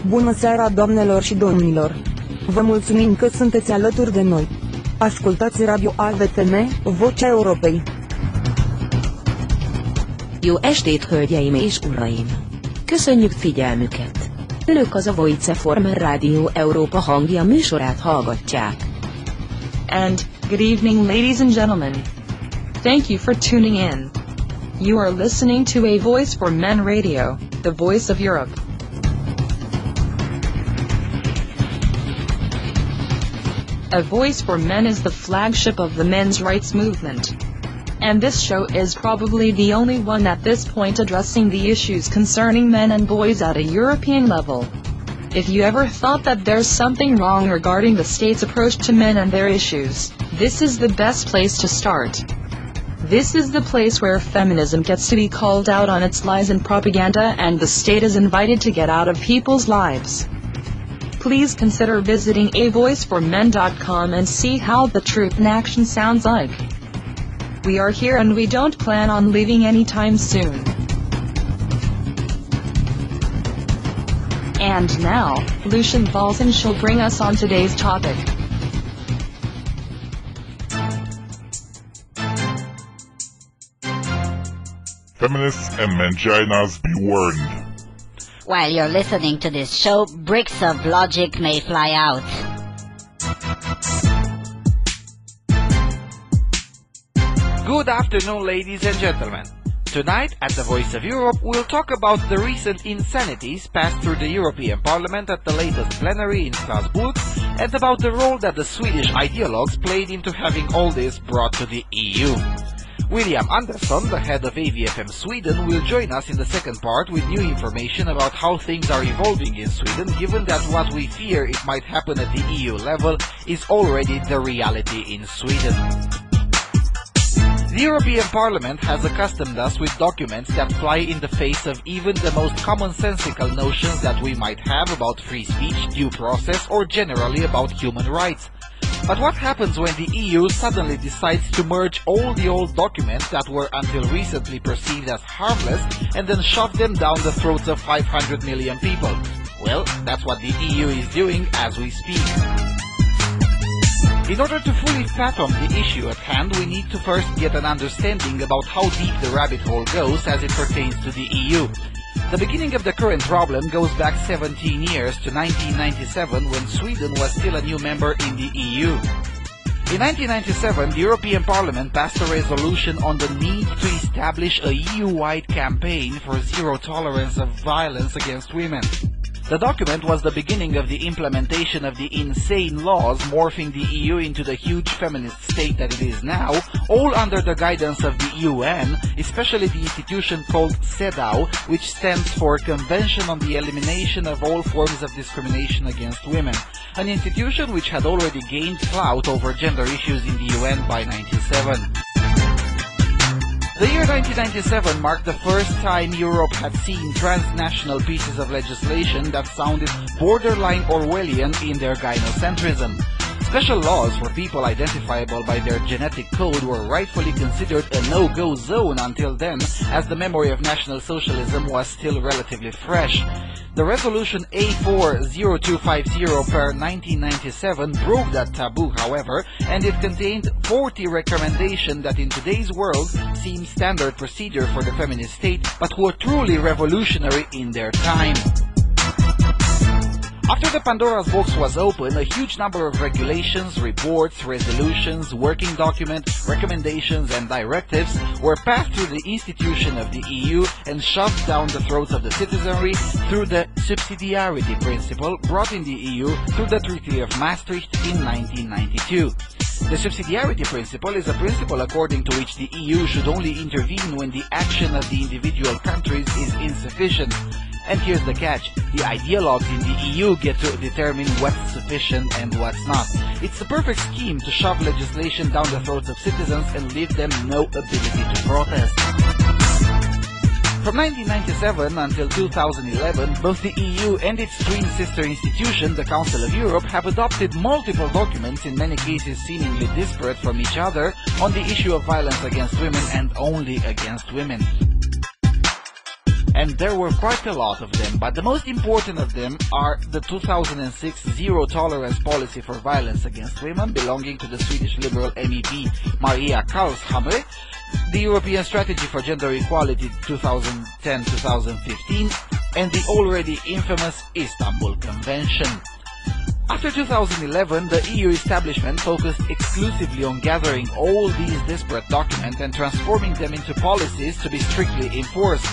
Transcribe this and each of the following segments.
Bună seara, doamnelor și domnilor! Vă mulțumim că sunteți alături de noi. Ascultați Radio AVFM, Vocea Europei. Jó estét, hölgyeim és uraim! Köszönjük figyelmüket! Önök az a AVFM Rádió Európa hangja műsorát hallgatják. And, good evening ladies and gentlemen. Thank you for tuning in. You are listening to A Voice for Men Radio, the voice of Europe. A Voice for Men is the flagship of the men's rights movement. And this show is probably the only one at this point addressing the issues concerning men and boys at a European level. If you ever thought that there's something wrong regarding the state's approach to men and their issues, this is the best place to start. This is the place where feminism gets to be called out on its lies and propaganda, and the state is invited to get out of people's lives. Please consider visiting avoiceformen.com and see how the truth in action sounds like. We are here and we don't plan on leaving anytime soon. And now, Lucian Valsan shall bring us on today's topic. Feminists and manginas be warned. While you're listening to this show, bricks of logic may fly out. Good afternoon, ladies and gentlemen. Tonight, at the Voice of Europe, we'll talk about the recent insanities passed through the European Parliament at the latest plenary in Strasbourg, and about the role that the Swedish ideologues played into having all this brought to the EU. William Andersson, the head of AVFM Sweden, will join us in the second part with new information about how things are evolving in Sweden, given that what we fear it might happen at the EU level is already the reality in Sweden. The European Parliament has accustomed us with documents that fly in the face of even the most commonsensical notions that we might have about free speech, due process, or generally about human rights. But what happens when the EU suddenly decides to merge all the old documents that were until recently perceived as harmless and then shove them down the throats of 500 million people? Well, that's what the EU is doing as we speak. In order to fully fathom the issue at hand, we need to first get an understanding about how deep the rabbit hole goes as it pertains to the EU. The beginning of the current problem goes back 17 years to 1997, when Sweden was still a new member in the EU. In 1997, the European Parliament passed a resolution on the need to establish a EU-wide campaign for zero tolerance of violence against women. The document was the beginning of the implementation of the insane laws morphing the EU into the huge feminist state that it is now, all under the guidance of the UN, especially the institution called CEDAW, which stands for Convention on the Elimination of All Forms of Discrimination Against Women, an institution which had already gained clout over gender issues in the UN by 1997. The year 1997 marked the first time Europe had seen transnational pieces of legislation that sounded borderline Orwellian in their gynocentrism. Special laws for people identifiable by their genetic code were rightfully considered a no-go zone until then, as the memory of National Socialism was still relatively fresh. The resolution A4-0250 per 1997 broke that taboo, however, and it contained 40 recommendations that in today's world seem standard procedure for the feminist state, but were truly revolutionary in their time. After the Pandora's box was open, a huge number of regulations, reports, resolutions, working documents, recommendations and directives were passed through the institution of the EU and shoved down the throats of the citizenry through the subsidiarity principle brought in the EU through the Treaty of Maastricht in 1992. The subsidiarity principle is a principle according to which the EU should only intervene when the action of the individual countries is insufficient. And here's the catch, the ideologues in the EU get to determine what's sufficient and what's not. It's the perfect scheme to shove legislation down the throats of citizens and leave them no ability to protest. From 1997 until 2011, both the EU and its twin sister institution, the Council of Europe, have adopted multiple documents, in many cases seemingly disparate from each other, on the issue of violence against women and only against women. and there were quite a lot of them, but the most important of them are the 2006 zero tolerance policy for violence against women belonging to the Swedish Liberal MEP Maria Karlshamre, the European Strategy for Gender Equality 2010-2015, and the already infamous Istanbul Convention. After 2011, the EU establishment focused exclusively on gathering all these disparate documents and transforming them into policies to be strictly enforced.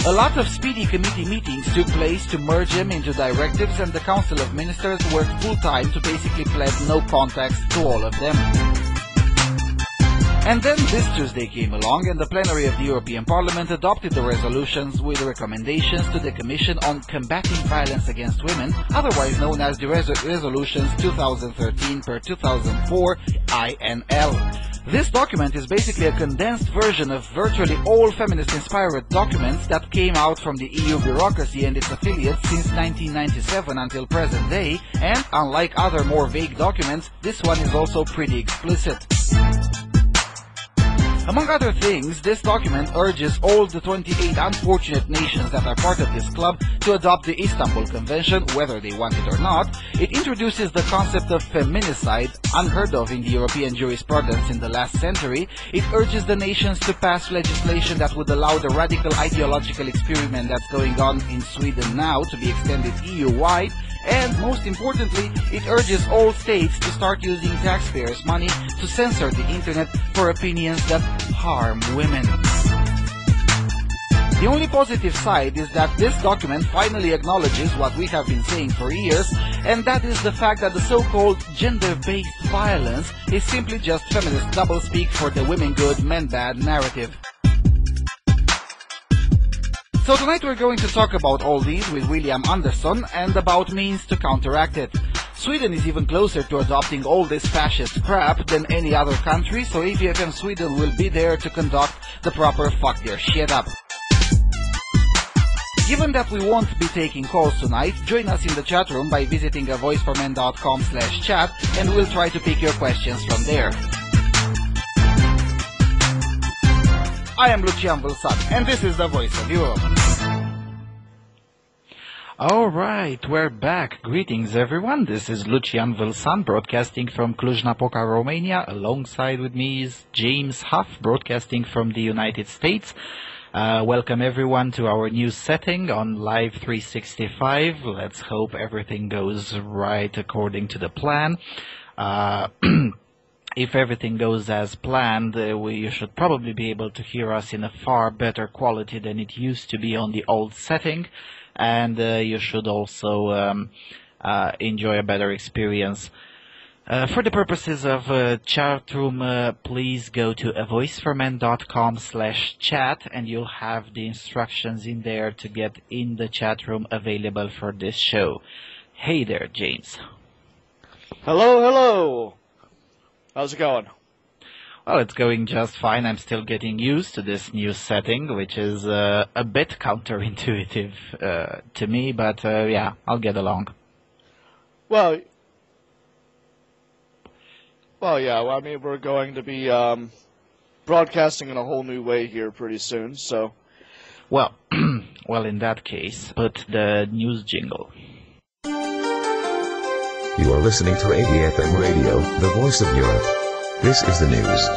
A lot of speedy committee meetings took place to merge them into directives, and the Council of Ministers worked full-time to basically plead no context to all of them. And then this Tuesday came along, and the plenary of the European Parliament adopted the resolutions with recommendations to the Commission on combating violence against women, otherwise known as the Resolutions 2013/2004 INL. This document is basically a condensed version of virtually all feminist-inspired documents that came out from the EU bureaucracy and its affiliates since 1997 until present day, and unlike other more vague documents, this one is also pretty explicit. Among other things, this document urges all the 28 unfortunate nations that are part of this club to adopt the Istanbul Convention, whether they want it or not. It introduces the concept of feminicide, unheard of in the European jurisprudence in the last century. It urges the nations to pass legislation that would allow the radical ideological experiment that's going on in Sweden now to be extended EU-wide. And most importantly, it urges all states to start using taxpayers' money to censor the internet for opinions that harm women. The only positive side is that this document finally acknowledges what we have been saying for years, and that is the fact that the so-called gender-based violence is simply just feminist doublespeak for the women good, men bad narrative. So tonight we're going to talk about all these with William Andersson and about means to counteract it. Sweden is even closer to adopting all this fascist crap than any other country, so AVFM Sweden will be there to conduct the proper fuck their shit up. Given that we won't be taking calls tonight, join us in the chat room by visiting avoiceformen.com/chat, and we'll try to pick your questions from there. I am Lucian Valsan, and this is the Voice of Europe. Alright, we're back. Greetings everyone, this is Lucian Valsan broadcasting from Cluj-Napoca, Romania. Alongside with me is James Huff broadcasting from the United States. Welcome everyone to our new setting on Live 365. Let's hope everything goes right according to the plan. If everything goes as planned, you should probably be able to hear us in a far better quality than it used to be on the old setting, and you should also enjoy a better experience. For the purposes of chat room, please go to avoiceformen.com/chat, and you'll have the instructions in there to get in the chat room available for this show. Hey there, James. Hello, hello. How's it going? Well, it's going just fine. I'm still getting used to this new setting, which is a bit counterintuitive to me, but yeah, I'll get along. Well, yeah, I mean, we're going to be broadcasting in a whole new way here pretty soon, so... Well, well, in that case, put the news jingle. You are listening to AVFM Radio, the voice of Europe. This is the news.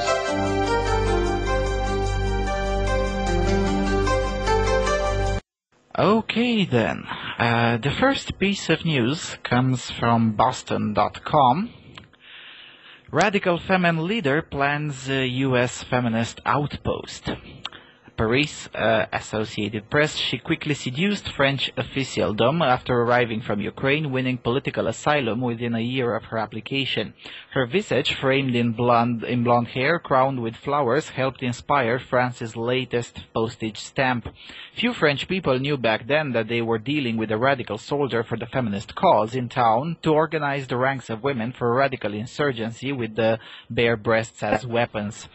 Okay then, the first piece of news comes from Boston.com. Radical feminine leader plans U.S. feminist outpost. Paris, Associated Press, she quickly seduced French officialdom after arriving from Ukraine, winning political asylum within a year of her application. Her visage, framed in blonde hair, crowned with flowers, helped inspire France's latest postage stamp. Few French people knew back then that they were dealing with a radical soldier for the feminist cause in town to organize the ranks of women for radical insurgency with the bare breasts as weapons.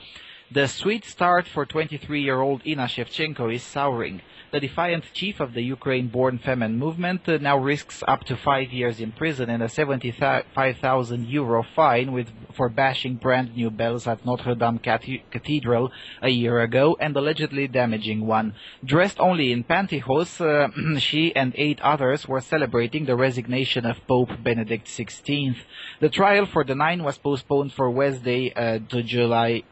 The sweet start for 23-year-old Ina Shevchenko is souring. The defiant chief of the Ukraine-born Femen movement now risks up to 5 years in prison and a 75,000 euro fine for bashing brand new bells at Notre Dame Cathedral a year ago and allegedly damaging one. Dressed only in pantyhose, she and 8 others were celebrating the resignation of Pope Benedict XVI. The trial for the 9 was postponed for Wednesday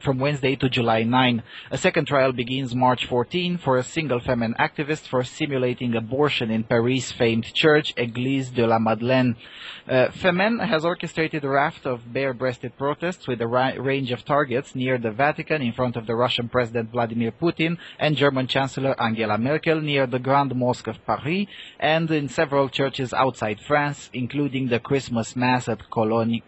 from Wednesday to July 9. A second trial begins March 14 for a single Femen activist for simulating abortion in Paris' famed church, Église de la Madeleine. Femen has orchestrated a raft of bare-breasted protests with a range of targets near the Vatican, in front of the Russian President Vladimir Putin and German Chancellor Angela Merkel, near the Grand Mosque of Paris, and in several churches outside France, including the Christmas Mass at Köln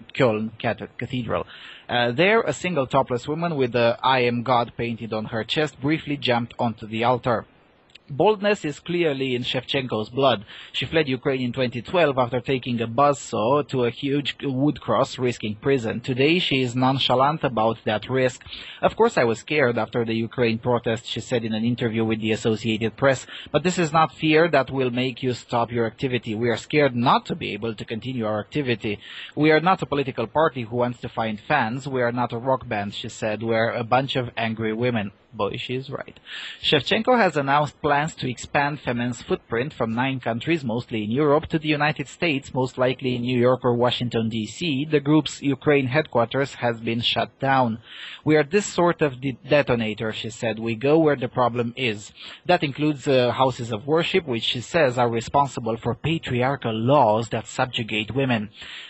Cathedral. There, a single topless woman with the I am God painted on her chest briefly jumped onto the altar. Boldness is clearly in Shevchenko's blood. She fled Ukraine in 2012 after taking a buzzsaw to a huge wood cross, risking prison. Today, she is nonchalant about that risk. Of course, I was scared after the Ukraine protest, she said in an interview with the Associated Press. But this is not fear that will make you stop your activity. We are scared not to be able to continue our activity. We are not a political party who wants to find fans. We are not a rock band, she said. We are a bunch of angry women. Boy, she is right. Shevchenko has announced plans to expand Femen's footprint from 9 countries, mostly in Europe, to the United States, most likely in New York or Washington, D.C. The group's Ukraine headquarters has been shut down. We are this sort of detonator, she said. We go where the problem is. That includes houses of worship, which she says are responsible for patriarchal laws that subjugate women.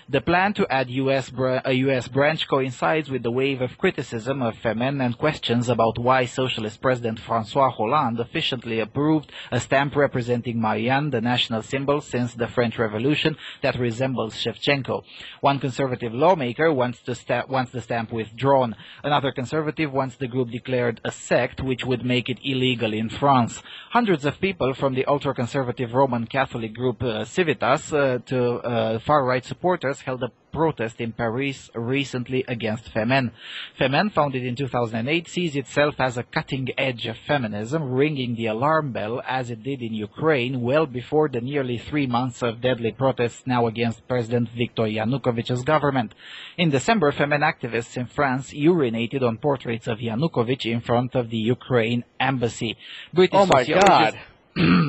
The plan to add a U.S. branch coincides with the wave of criticism of Femen and questions about why Socialist President François Hollande efficiently approved a stamp representing Marianne, the national symbol since the French Revolution, that resembles Shevchenko. One conservative lawmaker wants the stamp withdrawn. Another conservative wants the group declared a sect, which would make it illegal in France. Hundreds of people from the ultra-conservative Roman Catholic group Civitas to far-right supporters held a protest in Paris recently against Femen. Femen, founded in 2008, sees itself as a cutting edge of feminism, ringing the alarm bell as it did in Ukraine well before the nearly 3 months of deadly protests now against President Viktor Yanukovych's government. In December, Femen activists in France urinated on portraits of Yanukovych in front of the Ukraine embassy.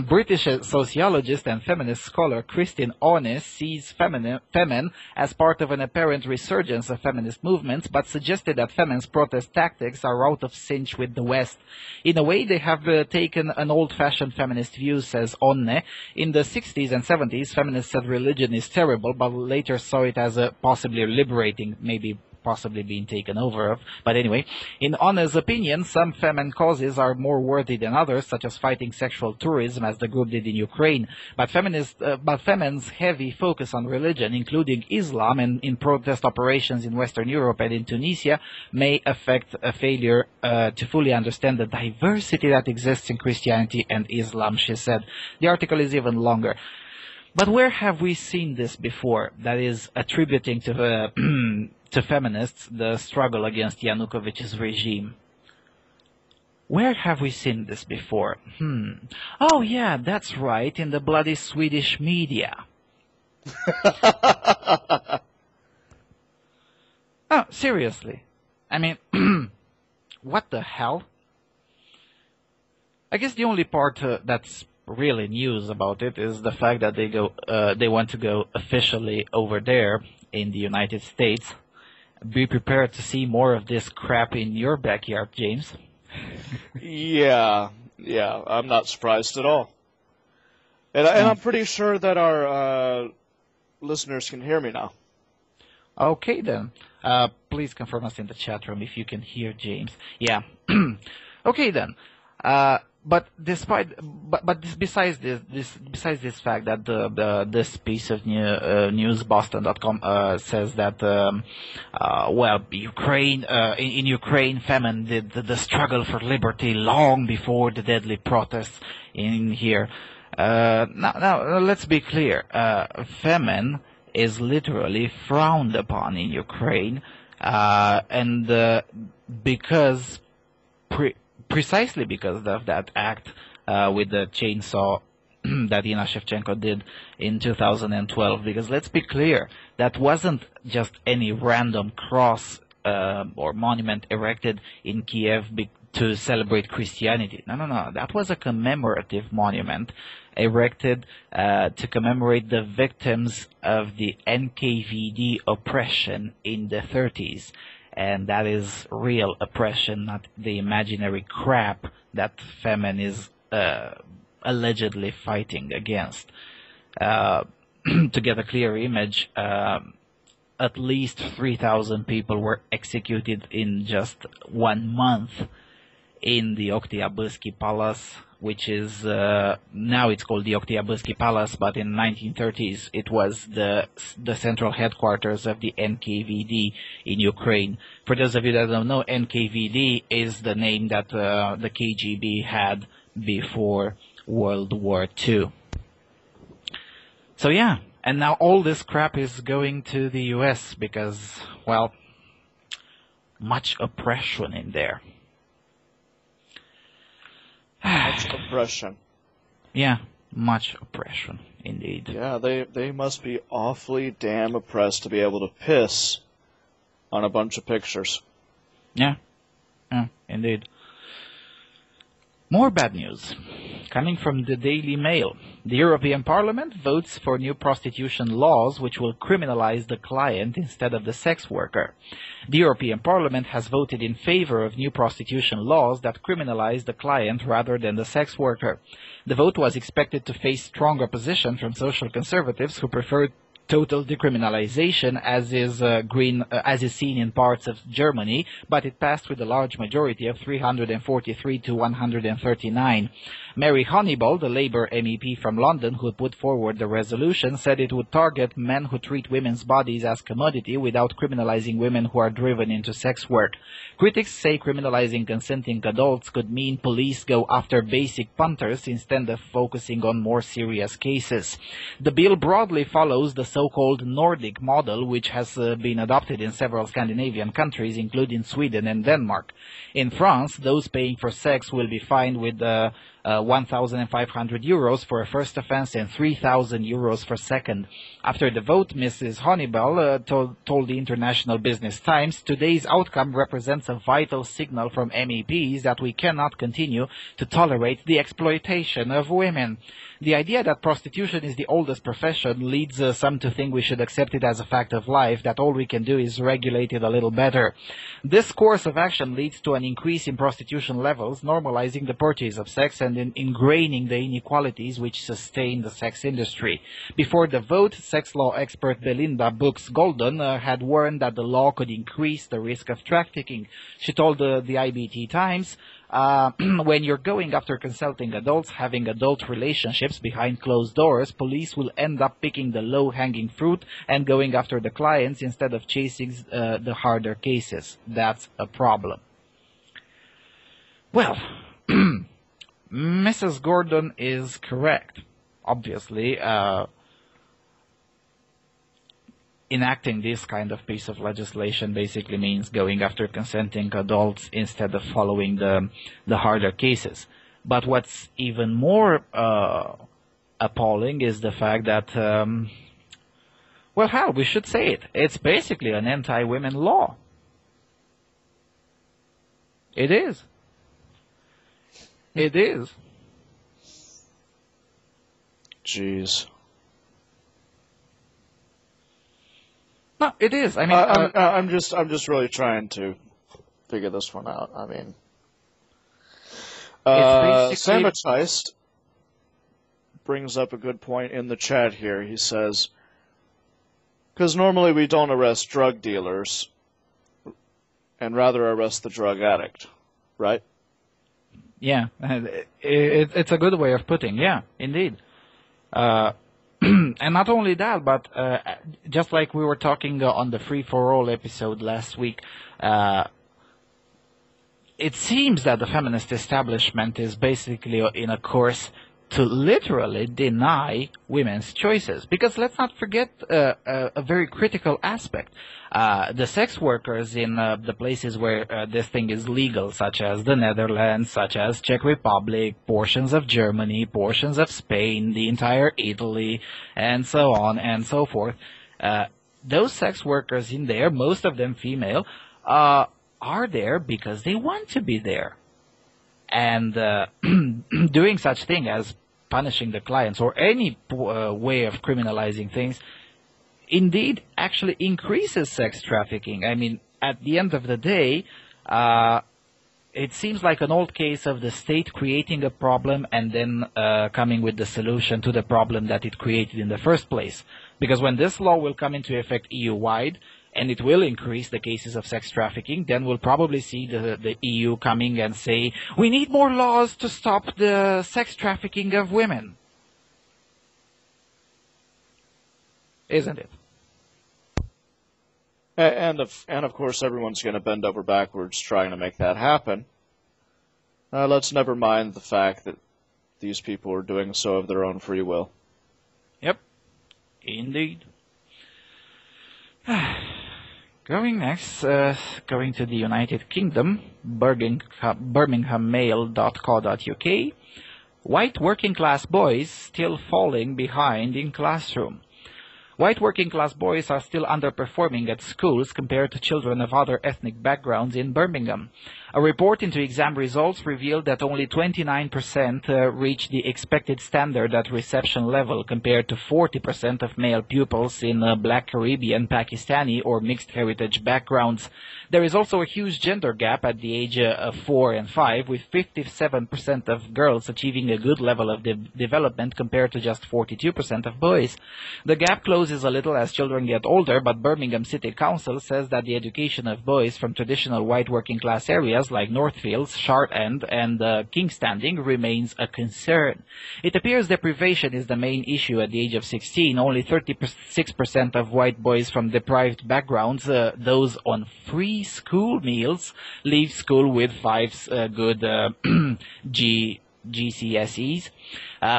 British sociologist and feminist scholar Christine Ornes sees Femen as part of an apparent resurgence of feminist movements, but suggested that Femen's protest tactics are out of sync with the West. In a way, they have taken an old-fashioned feminist view, says Orne. In the 60s and 70s, feminists said religion is terrible, but later saw it as a possibly liberating, possibly being taken over of. But anyway, in Anna's opinion, some Femen causes are more worthy than others, such as fighting sexual tourism, as the group did in Ukraine. But Femen's heavy focus on religion, including Islam, and in protest operations in Western Europe and in Tunisia, may affect a failure to fully understand the diversity that exists in Christianity and Islam, she said. The article is even longer. But where have we seen this before? That is, attributing to to feminists the struggle against Yanukovych's regime. Where have we seen this before? Oh yeah, that's right, in the bloody Swedish media. Oh, seriously. I mean, what the hell? I guess the only part that's really news about it is the fact that they want to go officially over there in the United States. Be prepared to see more of this crap in your backyard, James. Yeah, I'm not surprised at all. And I'm pretty sure that our listeners can hear me now. Okay then. Please confirm us in the chat room if you can hear James. Yeah. Okay then. Besides this fact that this piece of news, Boston.com, says that Ukraine in Ukraine, Femen did the struggle for liberty long before the deadly protests in here. Now let's be clear. Femen is literally frowned upon in Ukraine, and because precisely because of that act with the chainsaw that Ina Shevchenko did in 2012. Because let's be clear, that wasn't just any random cross or monument erected in Kiev to celebrate Christianity. No. That was a commemorative monument erected to commemorate the victims of the NKVD oppression in the 30s. And that is real oppression, not the imaginary crap that Femen is allegedly fighting against. To get a clear image, at least 3,000 people were executed in just 1 month in the Oktyabrsky Palace, which is now it's called the Oktyabrsky Palace, but in the 1930s it was the central headquarters of the NKVD in Ukraine. For those of you that don't know, NKVD is the name that the KGB had before World War II. So yeah, and now all this crap is going to the US because, well, much oppression in there. Much oppression. Yeah, much oppression, indeed. Yeah, they must be awfully damn oppressed to be able to piss on a bunch of pictures. Yeah, indeed. More bad news coming from the Daily Mail. The European Parliament votes for new prostitution laws which will criminalize the client instead of the sex worker. The European Parliament has voted in favor of new prostitution laws that criminalize the client rather than the sex worker. The vote was expected to face strong opposition from social conservatives who prefer total decriminalization, as is seen in parts of Germany, but it passed with a large majority of 343 to 139. Mary Honeyball, the Labour MEP from London who put forward the resolution, said it would target men who treat women's bodies as commodity without criminalizing women who are driven into sex work. Critics say criminalizing consenting adults could mean police go after basic punters instead of focusing on more serious cases. The bill broadly follows the so-called Nordic model, which has been adopted in several Scandinavian countries, including Sweden and Denmark. In France, those paying for sex will be fined with 1,500 euros for a first offense and 3,000 euros for second. After the vote, Mrs. Honeyball told the International Business Times, "Today's outcome represents a vital signal from MEPs that we cannot continue to tolerate the exploitation of women." The idea that prostitution is the oldest profession leads some to think we should accept it as a fact of life, that all we can do is regulate it a little better. This course of action leads to an increase in prostitution levels, normalizing the purchase of sex and ingraining the inequalities which sustain the sex industry. Before the vote, sex law expert Belinda Brooks-Golden had warned that the law could increase the risk of trafficking. She told the IBT Times, when you're going after consulting adults, having adult relationships behind closed doors, police will end up picking the low-hanging fruit and going after the clients instead of chasing the harder cases. That's a problem. Well, Mrs. Gordon is correct. Obviously, enacting this kind of piece of legislation basically means going after consenting adults instead of following the harder cases. But what's even more appalling is the fact that, well, hell, we should say it. It's basically an anti-women law. It is. It is. Jeez. No, it is. I mean, I'm just really trying to figure this one out. I mean, Samatized brings up a good point in the chat here. He says, because normally we don't arrest drug dealers and rather arrest the drug addict, right? Yeah, it's a good way of putting. Yeah, indeed. And not only that, but just like we were talking on the Free for All episode last week, it seems that the feminist establishment is basically in a course to literally deny women's choices. Because let's not forget a very critical aspect. The sex workers in the places where this thing is legal, such as the Netherlands, such as Czech Republic, portions of Germany, portions of Spain, the entire Italy, and so on and so forth. Those sex workers in there, most of them female, are there because they want to be there. And doing such thing as punishing the clients or any way of criminalizing things indeed actually increases sex trafficking. I mean, at the end of the day, it seems like an old case of the state creating a problem and then coming with the solution to the problem that it created in the first place. Because when this law will come into effect EU-wide, and it will increase the cases of sex trafficking, then we'll probably see the EU coming and say, we need more laws to stop the sex trafficking of women. Isn't it? And of course, everyone's going to bend over backwards trying to make that happen. Let's never mind the fact that these people are doing so of their own free will. Yep, indeed. Going next, going to the United Kingdom, birminghammail.co.uk. White working class boys still falling behind in classroom. White working class boys are still underperforming at schools compared to children of other ethnic backgrounds in Birmingham. A report into exam results revealed that only 29% reached the expected standard at reception level compared to 40% of male pupils in Black Caribbean, Pakistani or mixed heritage backgrounds. There is also a huge gender gap at the age of 4 and 5, with 57% of girls achieving a good level of development compared to just 42% of boys. The gap closes a little as children get older, but Birmingham City Council says that the education of boys from traditional white working class areas like Northfields, Shard End, and King's Standing remains a concern. It appears deprivation is the main issue at the age of 16. Only 36% of white boys from deprived backgrounds, those on free school meals, leave school with 5 good GCSEs.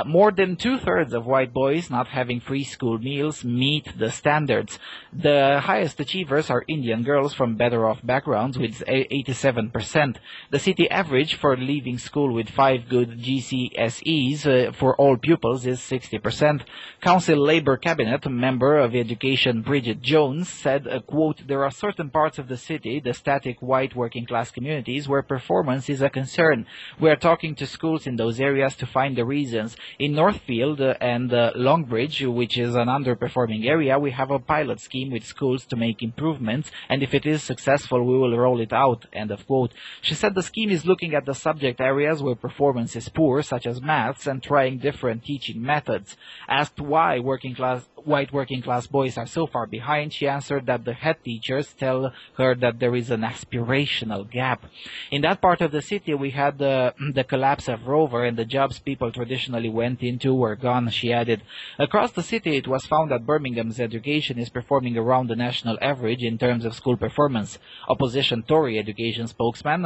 More than 2/3 of white boys not having free school meals meet the standards. The highest achievers are Indian girls from better off backgrounds with 87%. The city average for leaving school with 5 good GCSEs for all pupils is 60%. Council Labour Cabinet member of Education Bridget Jones said, quote, "There are certain parts of the city, the static white working class communities, where performance is a concern. We are talking to schools in those areas to find the reasons. In Northfield and Longbridge, which is an underperforming area, we have a pilot scheme with schools to make improvements, and if it is successful, we will roll it out," end of quote. She said the scheme is looking at the subject areas where performance is poor, such as maths, and trying different teaching methods. Asked why white working class boys are so far behind, she answered that the head teachers tell her that there is an aspirational gap. In that part of the city, we had the collapse of Rover, and the jobs people traditionally went into were gone, she added. Across the city, it was found that Birmingham's education is performing around the national average in terms of school performance. Opposition Tory education spokesman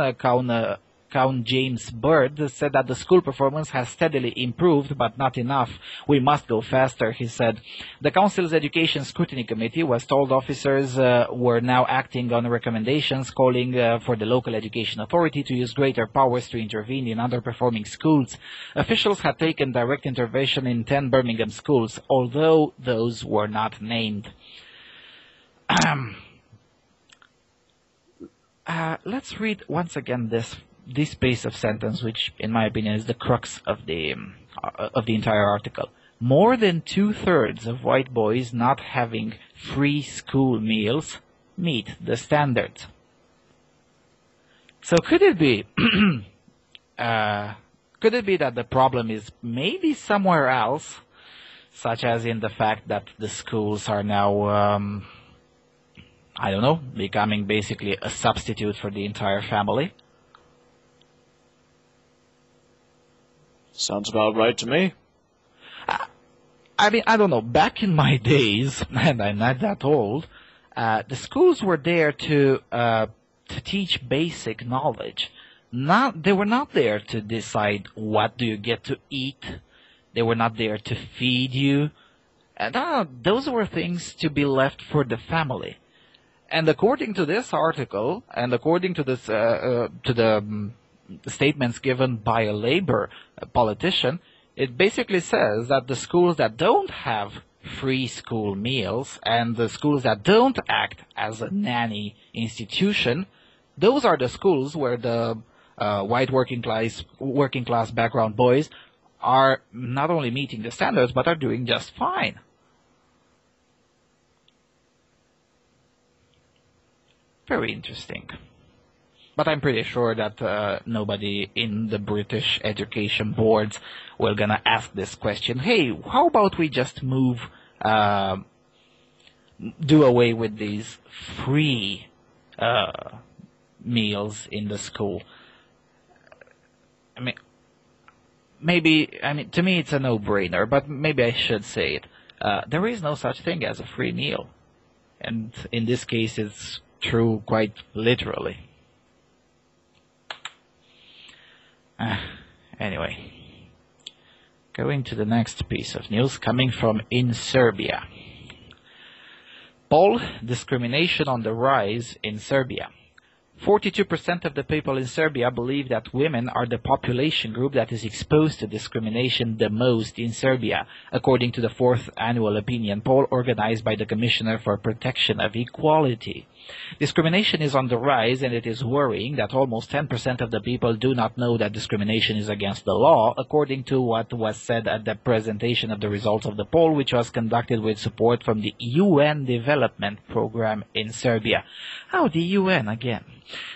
Count James Bird said that the school performance has steadily improved, but not enough. We must go faster, he said. The Council's Education Scrutiny Committee was told officers were now acting on recommendations calling for the local education authority to use greater powers to intervene in underperforming schools. Officials had taken direct intervention in 10 Birmingham schools, although those were not named. Let's read once again this piece of sentence, which, in my opinion, is the crux of the entire article. More than 2/3 of white boys not having free school meals meet the standards. So could it be, that the problem is maybe somewhere else, such as in the fact that the schools are now, I don't know, becoming basically a substitute for the entire family? Sounds about right to me. I mean, I don't know. Back in my days, and I'm not that old, the schools were there to teach basic knowledge. They were not there to decide what do you get to eat, They were not there to feed you. And those were things to be left for the family. And according to this article, and according to this statements given by a Labour politician, it basically says that the schools that don't have free school meals and the schools that don't act as a nanny institution, those are the schools where the white working class background boys are not only meeting the standards but are doing just fine. Very interesting. But I'm pretty sure that nobody in the British education boards will gonna ask this question. Hey, how about we just do away with these free meals in the school? To me it's a no-brainer, but maybe I should say it. There is no such thing as a free meal. And in this case it's true quite literally. Anyway, going to the next piece of news coming from in Serbia. Poll: discrimination on the rise in Serbia. 42% of the people in Serbia believe that women are the population group that is exposed to discrimination the most in Serbia, according to the 4th annual opinion poll organized by the Commissioner for Protection of Equality. Discrimination is on the rise, and it is worrying that almost 10% of the people do not know that discrimination is against the law, according to what was said at the presentation of the results of the poll, which was conducted with support from the UN Development Program in Serbia. Oh, the UN again.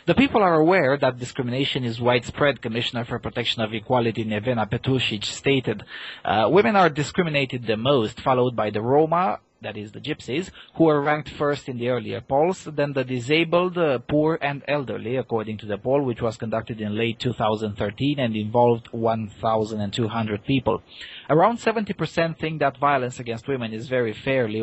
The people are aware that discrimination is widespread, Commissioner for Protection of Equality Nevena Petušić stated. Women are discriminated the most, followed by the Roma, that is the Gypsies, who are ranked first in the earlier polls, then the disabled, poor and elderly, according to the poll, which was conducted in late 2013 and involved 1,200 people. Around 70% think that violence against women is very fairly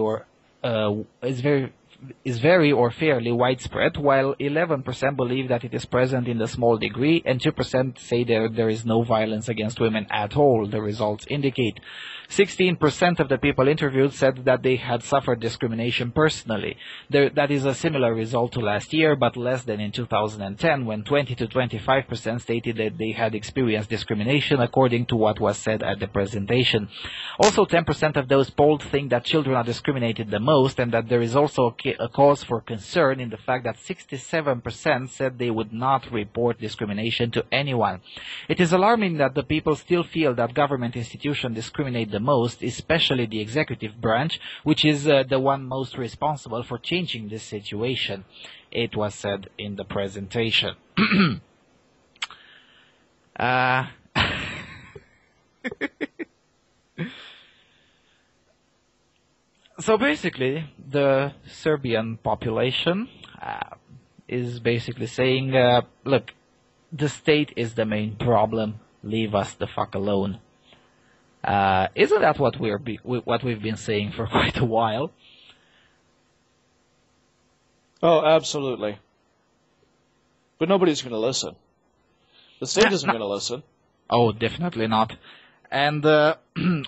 widespread, while 11% believe that it is present in a small degree, and 2% say there is no violence against women at all, the results indicate. 16% of the people interviewed said that they had suffered discrimination personally. That is a similar result to last year, but less than in 2010, when 20 to 25% stated that they had experienced discrimination, according to what was said at the presentation. Also, 10% of those polled think that children are discriminated the most, and that there is also a cause for concern in the fact that 67% said they would not report discrimination to anyone. It is alarming that the people still feel that government institutions discriminate the most, especially the executive branch, which is the one most responsible for changing this situation. It was said in the presentation. So basically, the Serbian population is basically saying, look, the state is the main problem, leave us the fuck alone. Isn't that what we've been saying for quite a while? Oh, absolutely. But nobody's going to listen. The state isn't going to listen. Oh, definitely not. And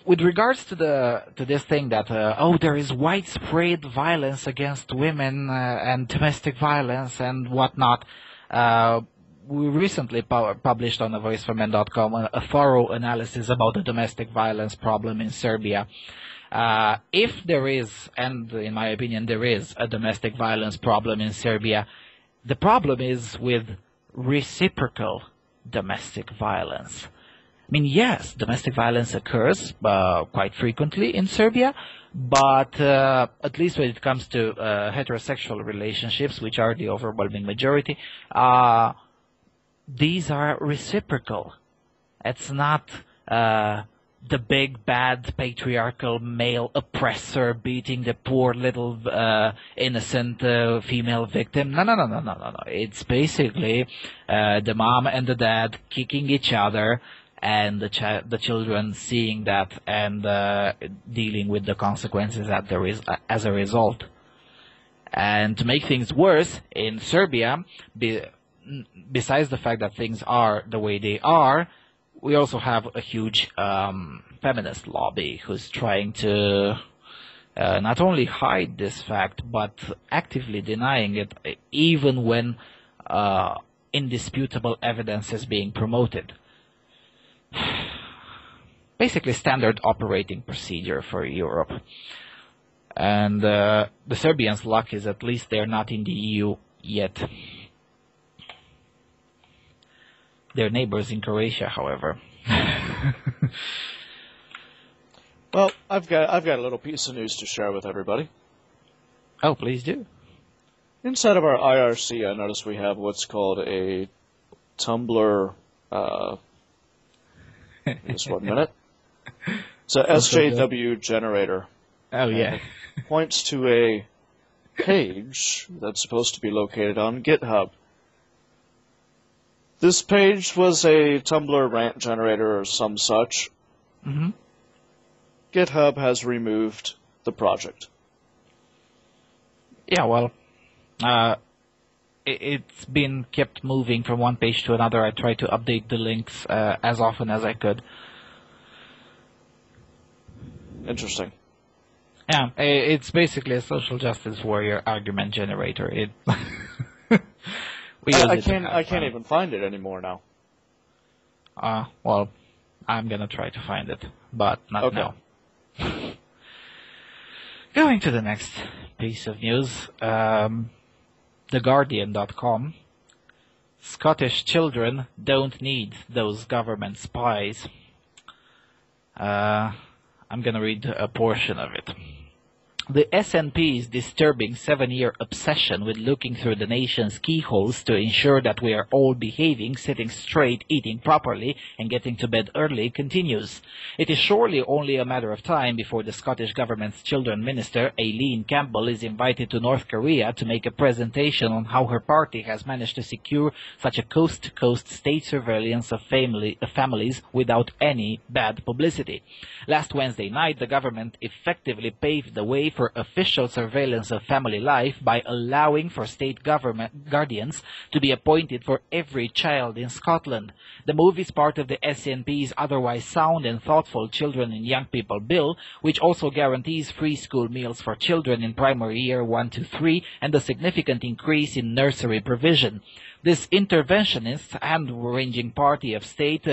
with regards to this thing that there is widespread violence against women and domestic violence and whatnot, we recently published on thevoiceformen.com a thorough analysis about the domestic violence problem in Serbia. If there is, and in my opinion there is, a domestic violence problem in Serbia, the problem is with reciprocal domestic violence. I mean, yes, domestic violence occurs quite frequently in Serbia, but at least when it comes to heterosexual relationships, which are the overwhelming majority, these are reciprocal. It's not the big, bad, patriarchal male oppressor beating the poor little innocent female victim. No. It's basically the mom and the dad kicking each other, and the children seeing that and dealing with the consequences that there is as a result. And to make things worse, in Serbia, besides the fact that things are the way they are, we also have a huge feminist lobby who's trying to not only hide this fact, but actively denying it, even when indisputable evidence is being promoted. Basically standard operating procedure for Europe. And the Serbians' luck is at least they're not in the EU yet. Their neighbors in Croatia, however. Well, I've got a little piece of news to share with everybody. Oh, please do. Inside of our IRC, I noticed we have what's called a Tumblr. Just 1 minute. It's a SJW generator. Oh yeah. It points to a page that's supposed to be located on GitHub. This page was a Tumblr rant generator or some such. Mm-hmm. GitHub has removed the project. Yeah, well, it's been kept moving from one page to another. I tried to update the links as often as I could. Interesting. Yeah, it's basically a social justice warrior argument generator. It. I can't even find it anymore now. Well, I'm gonna try to find it, but not now. Going to the next piece of news, TheGuardian.com. Scottish children don't need those government spies. I'm gonna read a portion of it. The SNP's disturbing 7-year obsession with looking through the nation's keyholes to ensure that we are all behaving, sitting straight, eating properly, and getting to bed early continues. It is surely only a matter of time before the Scottish Government's Children Minister, Aileen Campbell, is invited to North Korea to make a presentation on how her party has managed to secure such a coast-to-coast state surveillance of families without any bad publicity. Last Wednesday night, the government effectively paved the way for official surveillance of family life by allowing for state government guardians to be appointed for every child in Scotland. The move is part of the SNP's otherwise sound and thoughtful Children and Young People Bill, which also guarantees free school meals for children in primary year 1 to 3 and a significant increase in nursery provision. This interventionist hand-wringing party of state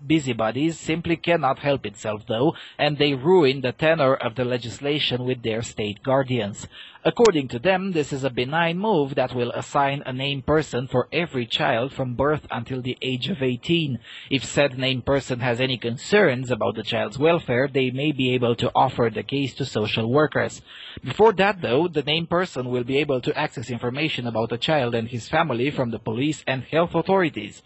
busybodies simply cannot help itself, though, and they ruin the tenor of the legislation with their state guardians. According to them, this is a benign move that will assign a named person for every child from birth until the age of 18. If said named person has any concerns about the child's welfare, they may be able to offer the case to social workers. Before that, though, the named person will be able to access information about the child and his family from the police and health authorities.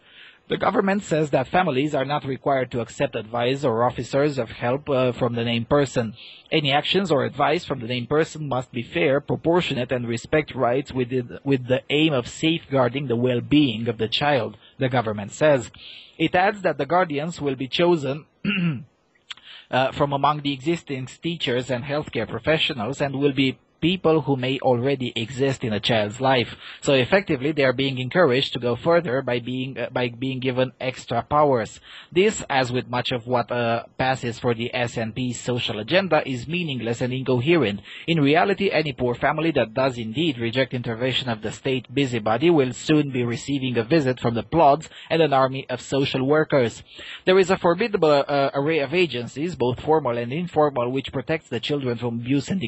The government says that families are not required to accept advice or officers of help from the named person. Any actions or advice from the named person must be fair, proportionate, and respect rights with the aim of safeguarding the well-being of the child, the government says. It adds that the guardians will be chosen from among the existing teachers and healthcare professionals and will be people who may already exist in a child's life. So effectively, they are being encouraged to go further by being given extra powers. This, as with much of what passes for the SNP's social agenda, is meaningless and incoherent. In reality, any poor family that does indeed reject intervention of the state busybody will soon be receiving a visit from the Plods and an army of social workers. There is a formidable array of agencies, both formal and informal, which protects the children from abuse and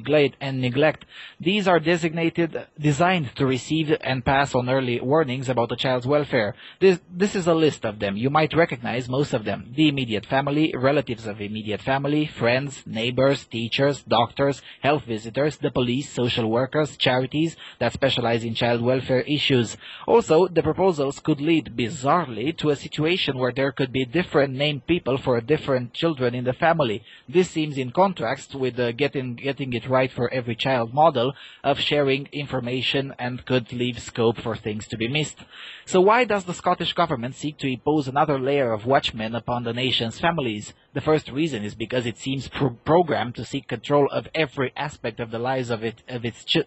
neglect. These are designed to receive and pass on early warnings about the child's welfare. This is a list of them. You might recognize most of them. The immediate family, relatives of immediate family, friends, neighbors, teachers, doctors, health visitors, the police, social workers, charities that specialize in child welfare issues. Also, the proposals could lead, bizarrely, to a situation where there could be different named people for different children in the family. This seems in contrast with getting it right for every child model of sharing information and could leave scope for things to be missed. So why does the Scottish government seek to impose another layer of watchmen upon the nation's families? The first reason is because it seems programmed to seek control of every aspect of the lives of its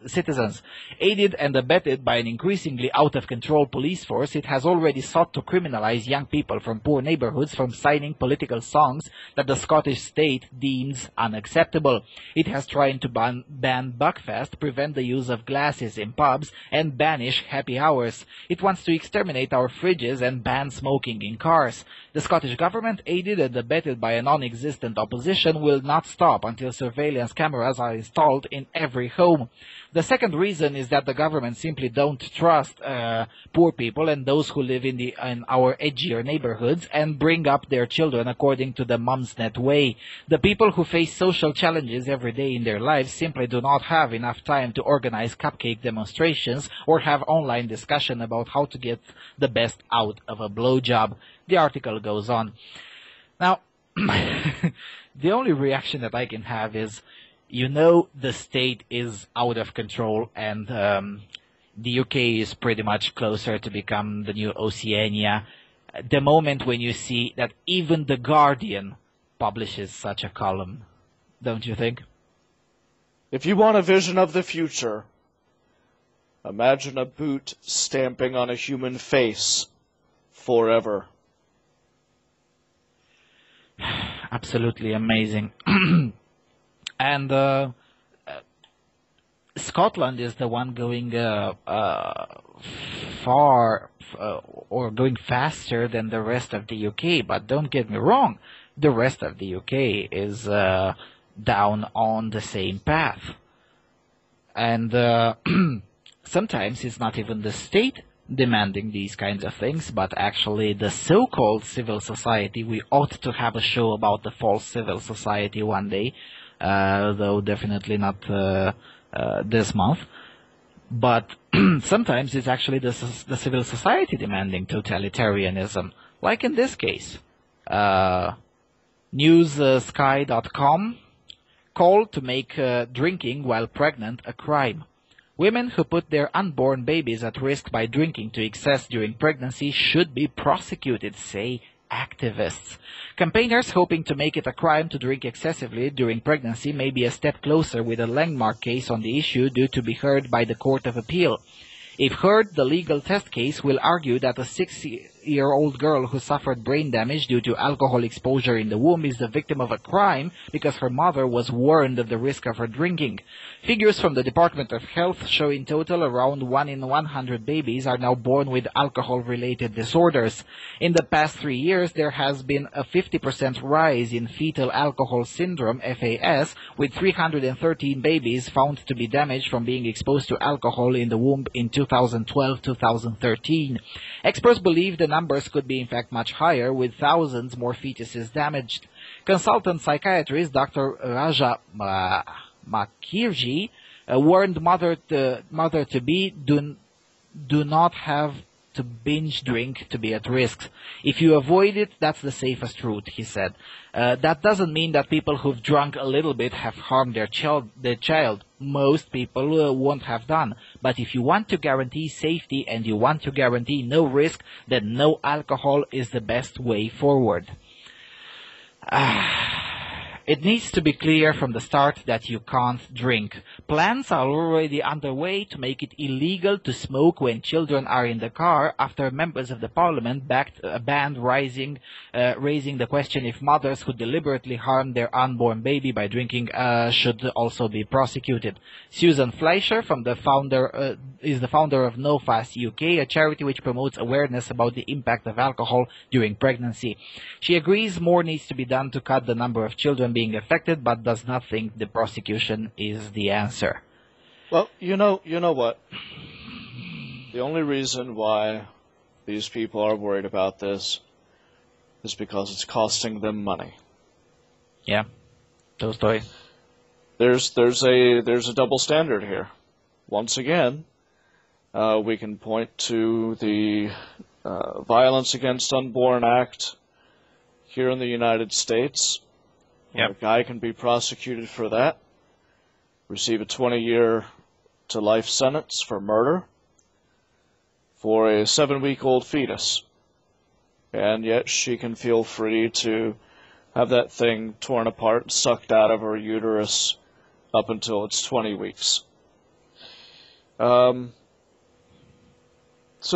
citizens. Aided and abetted by an increasingly out-of-control police force, it has already sought to criminalize young people from poor neighborhoods from signing political songs that the Scottish state deems unacceptable. It has tried to ban Buckfast, prevent the use of glasses in pubs, and banish happy hours. It wants to exterminate our fridges and ban smoking in cars. The Scottish government, aided and abetted by a non-existent opposition, will not stop until surveillance cameras are installed in every home. The second reason is that the government simply don't trust poor people and those who live in our edgier neighborhoods and bring up their children according to the Mumsnet way. The people who face social challenges every day in their lives simply do not have enough time to organize cupcake demonstrations or have online discussion about how to get the best out of a blowjob. The article goes on. Now, the only reaction that I can have is, the state is out of control and the UK is pretty much closer to become the new Oceania. The moment when you see that even The Guardian publishes such a column, don't you think? If you want a vision of the future, imagine a boot stamping on a human face forever. Absolutely amazing. And Scotland is the one going or going faster than the rest of the UK. But don't get me wrong, the rest of the UK is down on the same path. And sometimes it's not even the state demanding these kinds of things, but actually the so-called civil society. We ought to have a show about the false civil society one day, though definitely not this month. But sometimes it's actually the civil society demanding totalitarianism, like in this case. Newssky.com called to make drinking while pregnant a crime. Women who put their unborn babies at risk by drinking to excess during pregnancy should be prosecuted, say activists. Campaigners hoping to make it a crime to drink excessively during pregnancy may be a step closer with a landmark case on the issue due to be heard by the Court of Appeal. If heard, the legal test case will argue that a 6-year-old girl who suffered brain damage due to alcohol exposure in the womb is the victim of a crime because her mother was warned of the risk of her drinking. Figures from the Department of Health show in total around 1 in 100 babies are now born with alcohol-related disorders. In the past 3 years, there has been a 50% rise in fetal alcohol syndrome, FAS, with 313 babies found to be damaged from being exposed to alcohol in the womb in 2012-2013. Experts believe the numbers could be in fact much higher, with thousands more fetuses damaged. Consultant psychiatrist Dr. Raja Makirji warned mother-to-be do not have to binge drink to be at risk. If you avoid it, that's the safest route, he said. That doesn't mean that people who've drunk a little bit have harmed their child. Most people won't have done. But if you want to guarantee safety and you want to guarantee no risk, then no alcohol is the best way forward. It needs to be clear from the start that you can't drink. Plans are already underway to make it illegal to smoke when children are in the car after members of the parliament backed a ban raising the question if mothers who deliberately harm their unborn baby by drinking should also be prosecuted. Susan Fleischer is the founder of No Fast UK, a charity which promotes awareness about the impact of alcohol during pregnancy. She agrees more needs to be done to cut the number of children being affected, but does not think the prosecution is the answer. Well, you know what? The only reason why these people are worried about this is because it's costing them money. Yeah, Tolstoy. There's a double standard here. Once again, we can point to the Violence Against Unborn Act here in the United States. Yep. A guy can be prosecuted for that. receive a 20-year to life sentence for murder for a 7-week-old fetus. And yet she can feel free to have that thing torn apart, sucked out of her uterus up until it's 20 weeks. So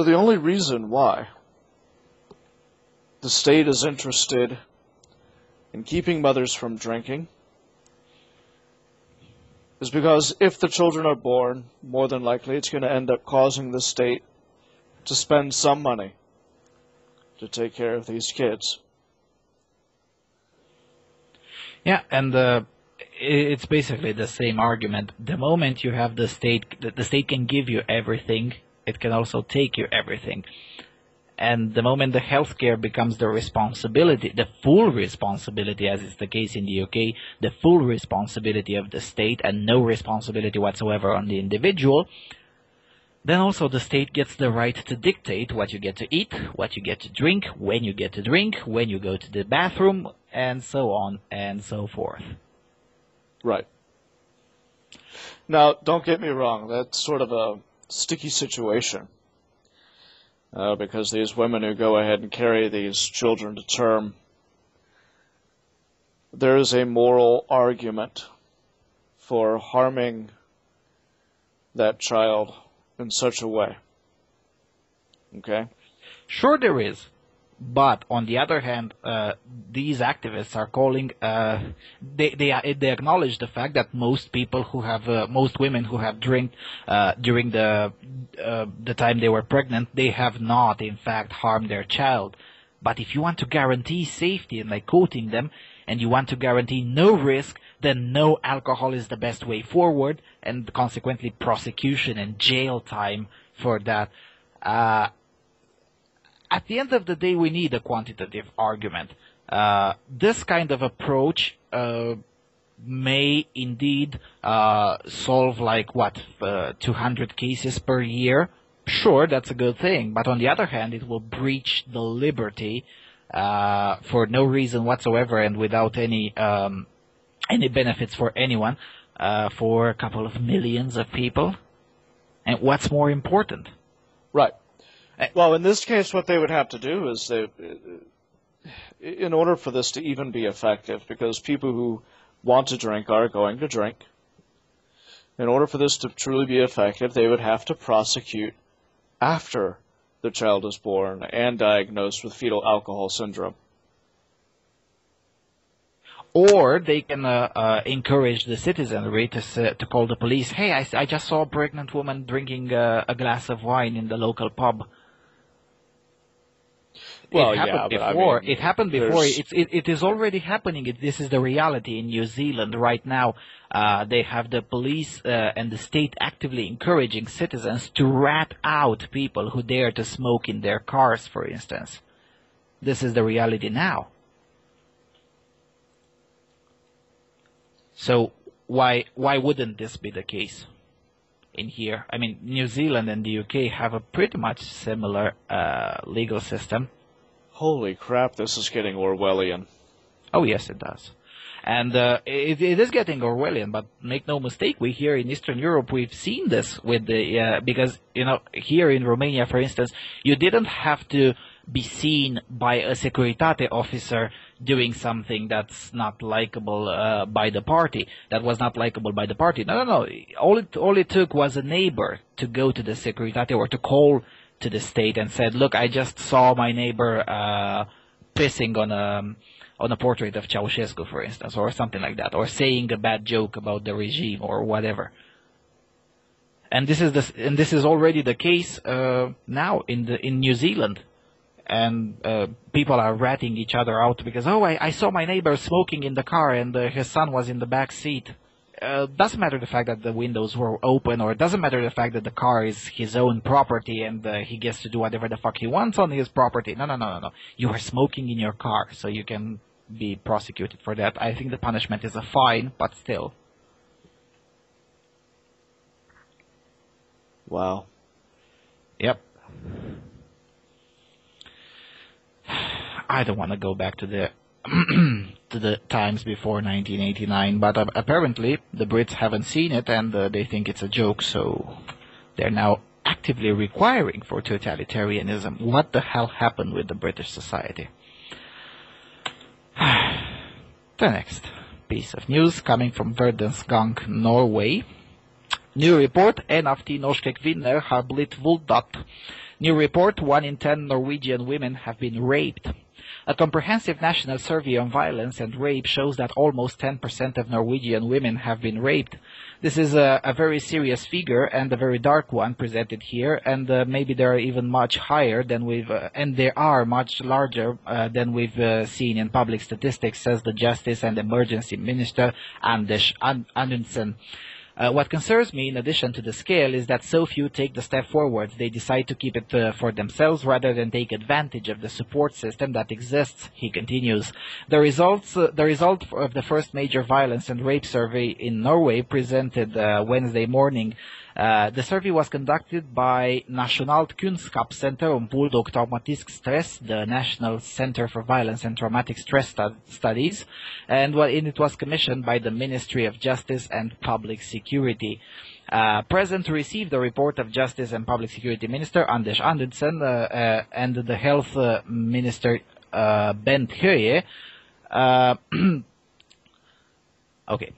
the only reason why the state is interested in keeping mothers from drinking is because if the children are born, more than likely it's going to end up causing the state to spend some money to take care of these kids. Yeah, and it's basically the same argument. The moment you have the state can give you everything, it can also take you everything. And the moment the healthcare becomes the responsibility, the full responsibility, as is the case in the UK, the full responsibility of the state and no responsibility whatsoever on the individual, then also the state gets the right to dictate what you get to eat, what you get to drink, when you get to drink, when you go to the bathroom, and so on and so forth. Right. Now, don't get me wrong, that's sort of a sticky situation. Because these women who go ahead and carry these children to term, there is a moral argument for harming that child in such a way. Okay? Sure there is. But on the other hand, these activists are calling. They acknowledge the fact that most women who have drank during the time they were pregnant, they have not in fact harmed their child. But if you want to guarantee safety, and like quoting them, and you want to guarantee no risk, then no alcohol is the best way forward, and consequently prosecution and jail time for that. At the end of the day, we need a quantitative argument. This kind of approach may indeed solve 200 cases per year. Sure, that's a good thing. But on the other hand, it will breach the liberty for no reason whatsoever and without any benefits for anyone for a couple of millions of people. And what's more important? Right. Well, in this case, what they would have to do is in order for this to even be effective, because people who want to drink are going to drink, in order for this to truly be effective, they would have to prosecute after the child is born and diagnosed with fetal alcohol syndrome. Or they can encourage the citizenry to call the police. Hey, I just saw a pregnant woman drinking a glass of wine in the local pub. Well, It happened before. It is already happening. This is the reality in New Zealand right now. They have the police and the state actively encouraging citizens to rat out people who dare to smoke in their cars, for instance. This is the reality now. So why wouldn't this be the case in here? I mean, New Zealand and the UK have a pretty much similar legal system. Holy crap, this is getting Orwellian. Oh, yes, it does. And it is getting Orwellian, but make no mistake, we here in Eastern Europe, we've seen this with the, because, here in Romania, for instance, you didn't have to be seen by a Securitate officer doing something that's not likable by the party, that was not likable by the party. No. All it took was a neighbor to go to the Securitate or to call to the state and said, look, I just saw my neighbor pissing on a portrait of Ceausescu, for instance, or something like that, or saying a bad joke about the regime or whatever. And this is already the case now in New Zealand. And people are ratting each other out because, I saw my neighbor smoking in the car and his son was in the back seat. Doesn't matter the fact that the windows were open, or it doesn't matter the fact that the car is his own property and he gets to do whatever the fuck he wants on his property. No. You are smoking in your car, so you can be prosecuted for that. I think the punishment is a fine, but still. Wow. Yep. I don't want to go back to the to the times before 1989, but apparently the Brits haven't seen it and they think it's a joke, so they're now actively requiring for totalitarianism. What the hell happened with the British society? The next piece of news coming from Verdensgang, Norway. New report, en av 10 norske kvinner har blitt voldtatt. New report, 1 in 10 Norwegian women have been raped. A comprehensive national survey on violence and rape shows that almost 10% of Norwegian women have been raped. This is a very serious figure and a very dark one presented here, and maybe they are even much higher than and they are much larger than we've seen in public statistics, says the Justice and Emergency Minister Anders Anundsen. What concerns me, in addition to the scale, is that so few take the step forward. They decide to keep it for themselves rather than take advantage of the support system that exists, he continues. The result of the first major violence and rape survey in Norway presented Wednesday morning. The survey was conducted by Nasjonalt Kunnskapssenter om vold og traumatisk stress, the National Center for Violence and Traumatic Stress Studies, and it was commissioned by the Ministry of Justice and Public Security. Present to receive the report of Justice and Public Security Minister Anders Anundsen and the Health Minister Bent Høie. Okay.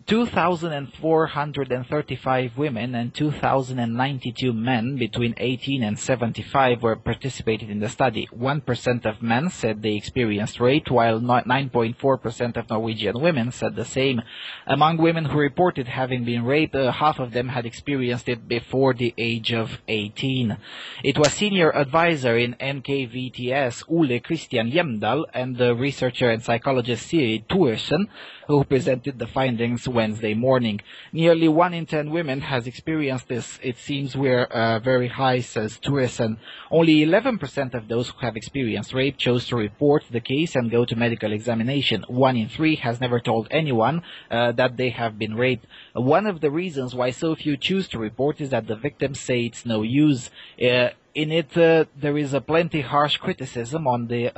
2,435 women and 2,092 men between 18 and 75 were participated in the study. 1% of men said they experienced rape, while 9.4% of Norwegian women said the same. Among women who reported having been raped, half of them had experienced it before the age of 18. It was senior advisor in NKVTS Ole Christian Hjemdal and the researcher and psychologist Siri Thorsen who presented the findings Wednesday morning. Nearly 1 in 10 women has experienced this. It seems we're very high, says Thorsen. Only 11% of those who have experienced rape chose to report the case and go to medical examination. 1 in 3 has never told anyone that they have been raped. One of the reasons why so few choose to report is that the victims say it's no use. In it, there is a plenty harsh criticism on the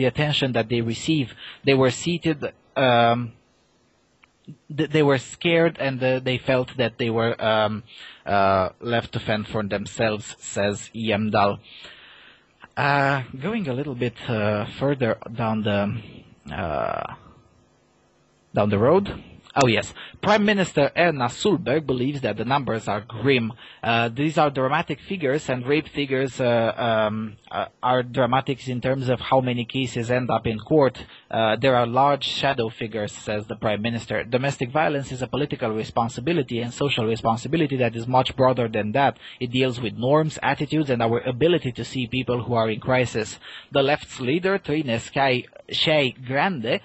attention that they receive. They were seated. They were scared and they felt that they were left to fend for themselves, says Hjemdal. Going a little bit further down the road. Oh yes, Prime Minister Erna Solberg believes that the numbers are grim. These are dramatic figures, and rape figures are dramatic in terms of how many cases end up in court. There are large shadow figures, says the Prime Minister. Domestic violence is a political responsibility and social responsibility that is much broader than that. It deals with norms, attitudes, and our ability to see people who are in crisis. The left's leader, Trine Skei Grande,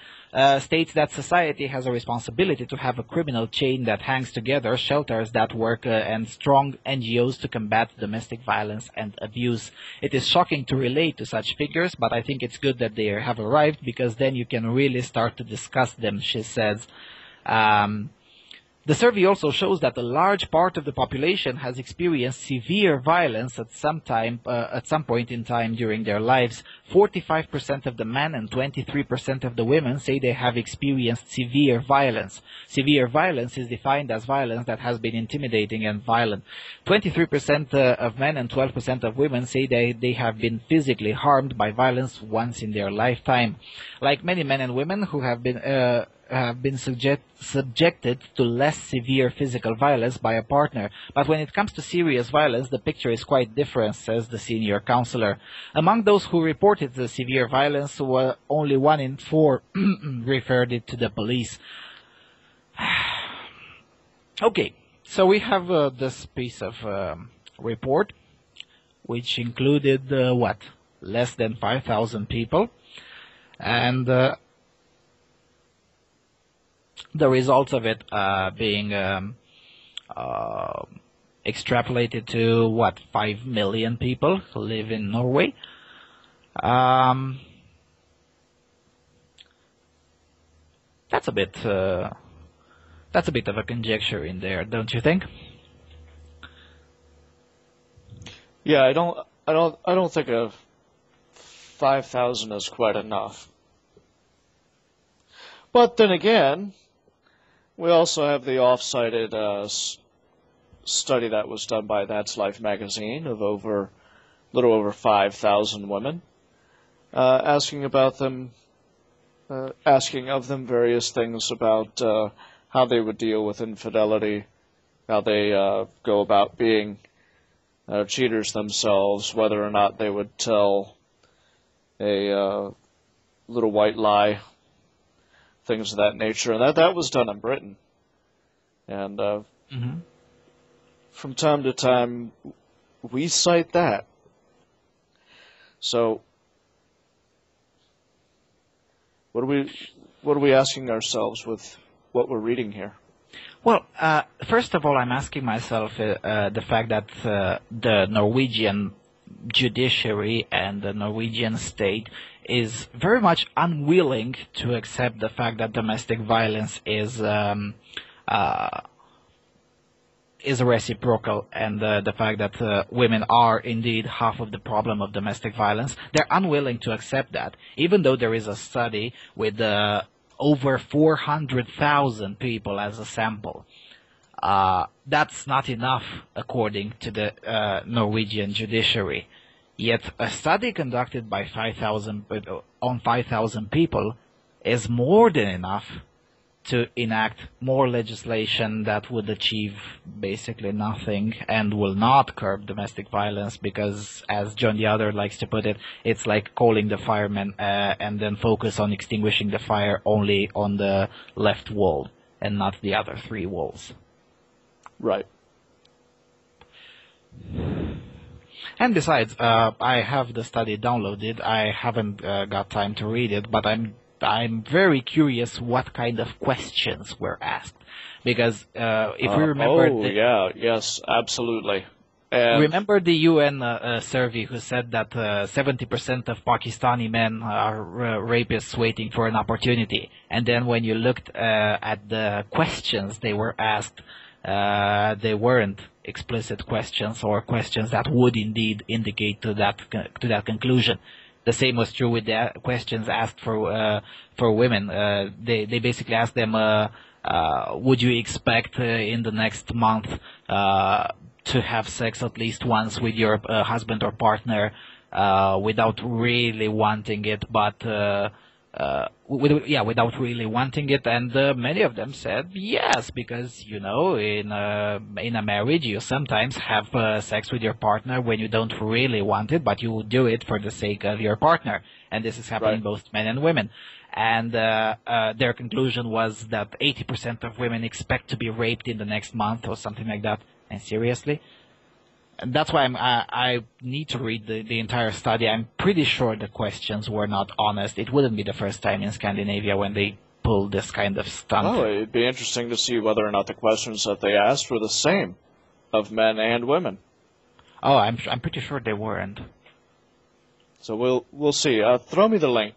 states that society has a responsibility to have a criminal chain that hangs together, shelters that work, and strong NGOs to combat domestic violence and abuse. It is shocking to relate to such figures, but I think it's good that they have arrived, because then you can really start to discuss them, she says. The survey also shows that a large part of the population has experienced severe violence at some point in time during their lives. 45% of the men and 23% of the women say they have experienced severe violence. Severe violence is defined as violence that has been intimidating and violent. 23% of men and 12% of women say they have been physically harmed by violence once in their lifetime. Like many men and women who have been subjected to less severe physical violence by a partner. But when it comes to serious violence, the picture is quite different, says the senior counselor. Among those who reported the severe violence, only 1 in 4 referred it to the police. Okay, so we have this piece of report, which included, less than 5,000 people. And the results of it being extrapolated to 5 million people who live in Norway. That's a bit of a conjecture in there, don't you think? Yeah, I don't think 5,000 is quite enough. But then again, we also have the off-cited study that was done by That's Life magazine of little over 5,000 women, asking of them various things about how they would deal with infidelity, how they go about being cheaters themselves, whether or not they would tell a little white lie, things of that nature. And that was done in Britain. And from time to time, we cite that. So, what are we asking ourselves with what we're reading here? Well, first of all, I'm asking myself the fact that the Norwegian judiciary and the Norwegian state is very much unwilling to accept the fact that domestic violence is reciprocal, and the fact that women are indeed half of the problem of domestic violence. They're unwilling to accept that, even though there is a study with over 400,000 people as a sample. That's not enough, according to the Norwegian judiciary. Yet a study conducted by 5,000 people is more than enough to enact more legislation that would achieve basically nothing and will not curb domestic violence, because, as John the Other likes to put it, it's like calling the firemen and then focus on extinguishing the fire only on the left wall and not the other three walls. Right. And besides, I have the study downloaded. I haven't got time to read it, but I'm very curious what kind of questions were asked, because if we remember... yes, absolutely. And remember the UN survey who said that 70% of Pakistani men are rapists waiting for an opportunity. And then when you looked at the questions they were asked, they weren't explicit questions or questions that would indeed indicate to that conclusion. The same was true with the questions asked for women. They basically asked them, would you expect in the next month to have sex at least once with your husband or partner without really wanting it, but without really wanting it? And many of them said yes, because in a marriage you sometimes have sex with your partner when you don't really want it, but you do it for the sake of your partner, and this is happening both men and women. And their conclusion was that 80% of women expect to be raped in the next month or something like that. And seriously? And that's why I need to read the entire study. I'm pretty sure the questions were not honest. It wouldn't be the first time in Scandinavia when they pull this kind of stunt. Oh, it'd be interesting to see whether or not the questions that they asked were the same of men and women. Oh, I'm pretty sure they weren't. So we'll see. Throw me the link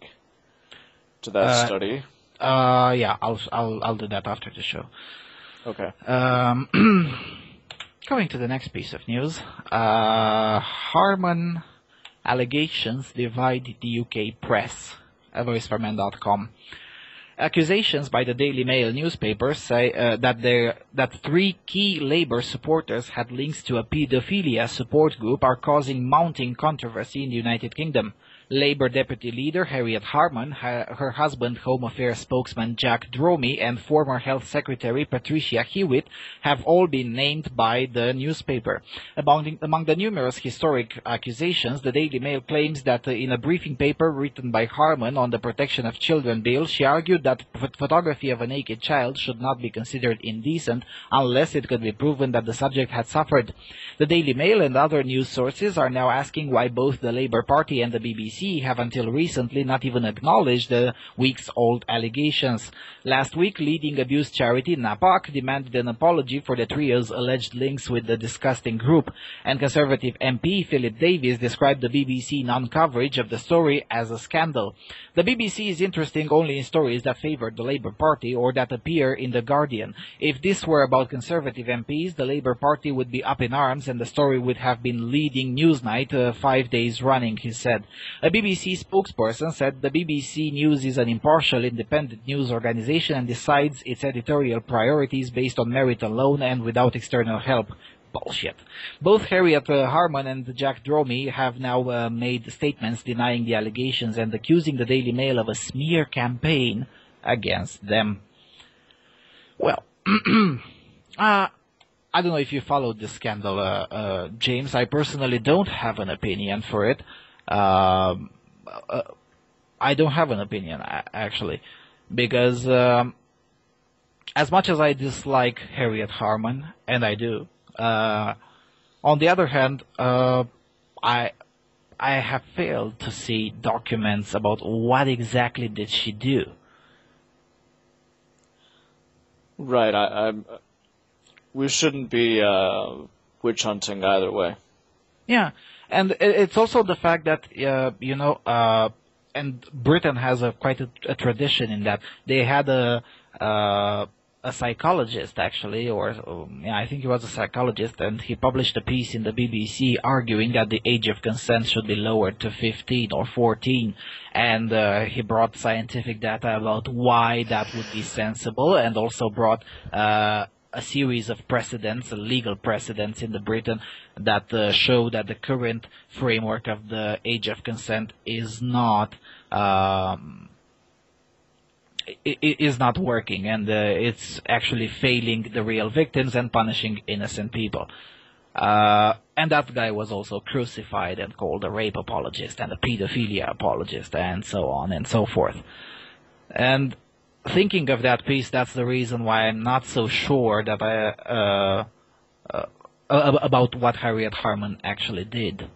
to that study. Yeah, I'll do that after the show. Okay. Going to the next piece of news, Harman allegations divide the UK press, voiceformen.com. Accusations by the Daily Mail newspaper say that three key Labour supporters had links to a paedophilia support group are causing mounting controversy in the United Kingdom. Labour Deputy Leader Harriet Harman, her husband Home Affairs spokesman Jack Dromey, and former Health Secretary Patricia Hewitt have all been named by the newspaper. Among the numerous historic accusations, the Daily Mail claims that in a briefing paper written by Harman on the Protection of Children Bill, she argued that photography of a naked child should not be considered indecent unless it could be proven that the subject had suffered. The Daily Mail and other news sources are now asking why both the Labour Party and the BBC have until recently not even acknowledged the weeks-old allegations. Last week, leading abuse charity NAPAC demanded an apology for the trio's alleged links with the disgusting group, and Conservative MP Philip Davies described the BBC non-coverage of the story as a scandal. The BBC is interesting only in stories that favour the Labour Party or that appear in The Guardian. If this were about Conservative MPs, the Labour Party would be up in arms and the story would have been leading Newsnight 5 days running, he said. A BBC spokesperson said the BBC News is an impartial, independent news organization and decides its editorial priorities based on merit alone and without external help. Bullshit. Both Harriet Harman and Jack Dromey have now made statements denying the allegations and accusing the Daily Mail of a smear campaign against them. Well, I don't know if you followed this scandal, James. I personally don't have an opinion for it. I don't have an opinion, actually, because as much as I dislike Harriet Harman, and I do, on the other hand, I have failed to see documents about what exactly did she do. Right, we shouldn't be witch hunting either way. Yeah, and it's also the fact that, and Britain has quite a tradition in that. They had a psychologist, actually, I think he was a psychologist, and he published a piece in the BBC arguing that the age of consent should be lowered to 15 or 14, and he brought scientific data about why that would be sensible, and also brought a series of precedents, legal precedents in Britain that show that the current framework of the age of consent is not working, and it's actually failing the real victims and punishing innocent people. And that guy was also crucified and called a rape apologist and a pedophilia apologist and so on and so forth. And thinking of that piece, that's the reason why I'm not so sure that about what Harriet Harman actually did.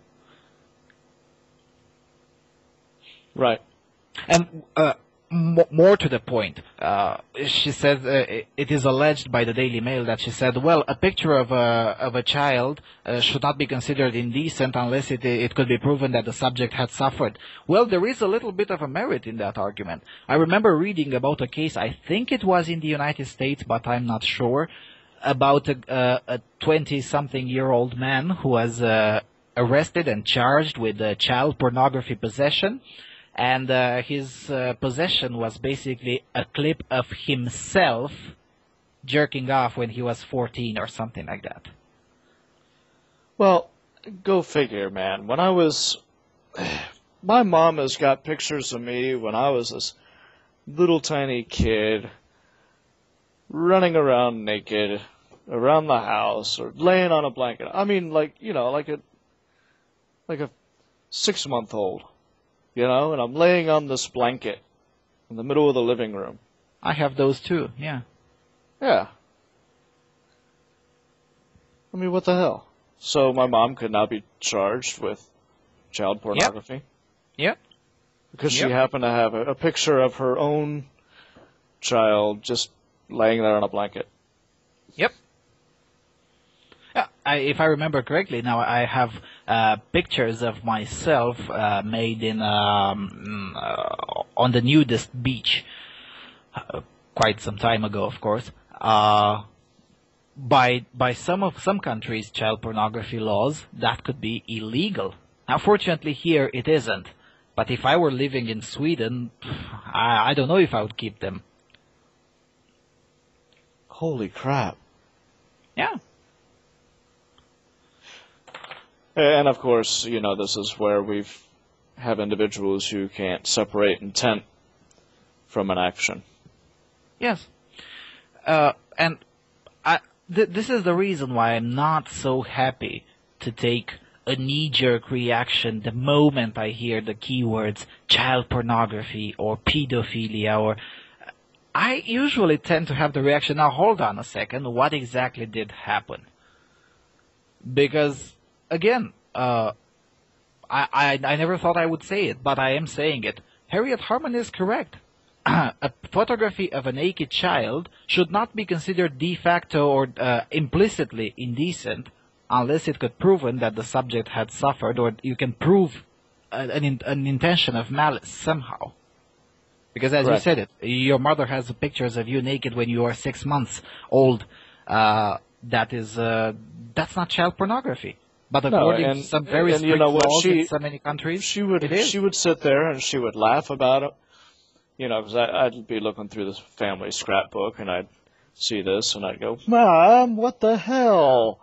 Right. And more to the point, she said it is alleged by the Daily Mail that she said, well, a picture of a child should not be considered indecent unless it could be proven that the subject had suffered. Well, there is a little bit of a merit in that argument. I remember reading about a case, I think it was in the United States, but I'm not sure, about a 20-something-year-old man who was arrested and charged with child pornography possession. And his possession was basically a clip of himself jerking off when he was 14 or something like that. Well, go figure, man. When I was... My mom has got pictures of me when I was this little tiny kid running around naked around the house or laying on a blanket. I mean, like a 6-month-old. And I'm laying on this blanket in the middle of the living room. I have those too, yeah. Yeah. I mean, what the hell? So my mom could now be charged with child pornography? Yep. Because she happened to have a picture of her own child just laying there on a blanket. Yep. If I remember correctly, now I have pictures of myself made in on the nudist beach quite some time ago, of course. By some countries' child pornography laws, that could be illegal. Now, fortunately, here it isn't. But if I were living in Sweden, I don't know if I would keep them. Holy crap! Yeah. And of course, this is where we have individuals who can't separate intent from an action. Yes. And this is the reason why I'm not so happy to take a knee-jerk reaction the moment I hear the keywords child pornography or pedophilia, or I usually tend to have the reaction, now hold on a second, what exactly did happen? Because again, I never thought I would say it, but I am saying it. Harriet Harman is correct. A photography of a naked child should not be considered de facto or implicitly indecent unless it could proven that the subject had suffered, or you can prove an intention of malice somehow. Because as you said it, your mother has pictures of you naked when you are 6 months old. That's not child pornography. But according to some very strict laws in so many countries, she would sit there and she would laugh about it. You know, because I'd be looking through this family scrapbook and I'd see this and I'd go, "Mom, what the hell?"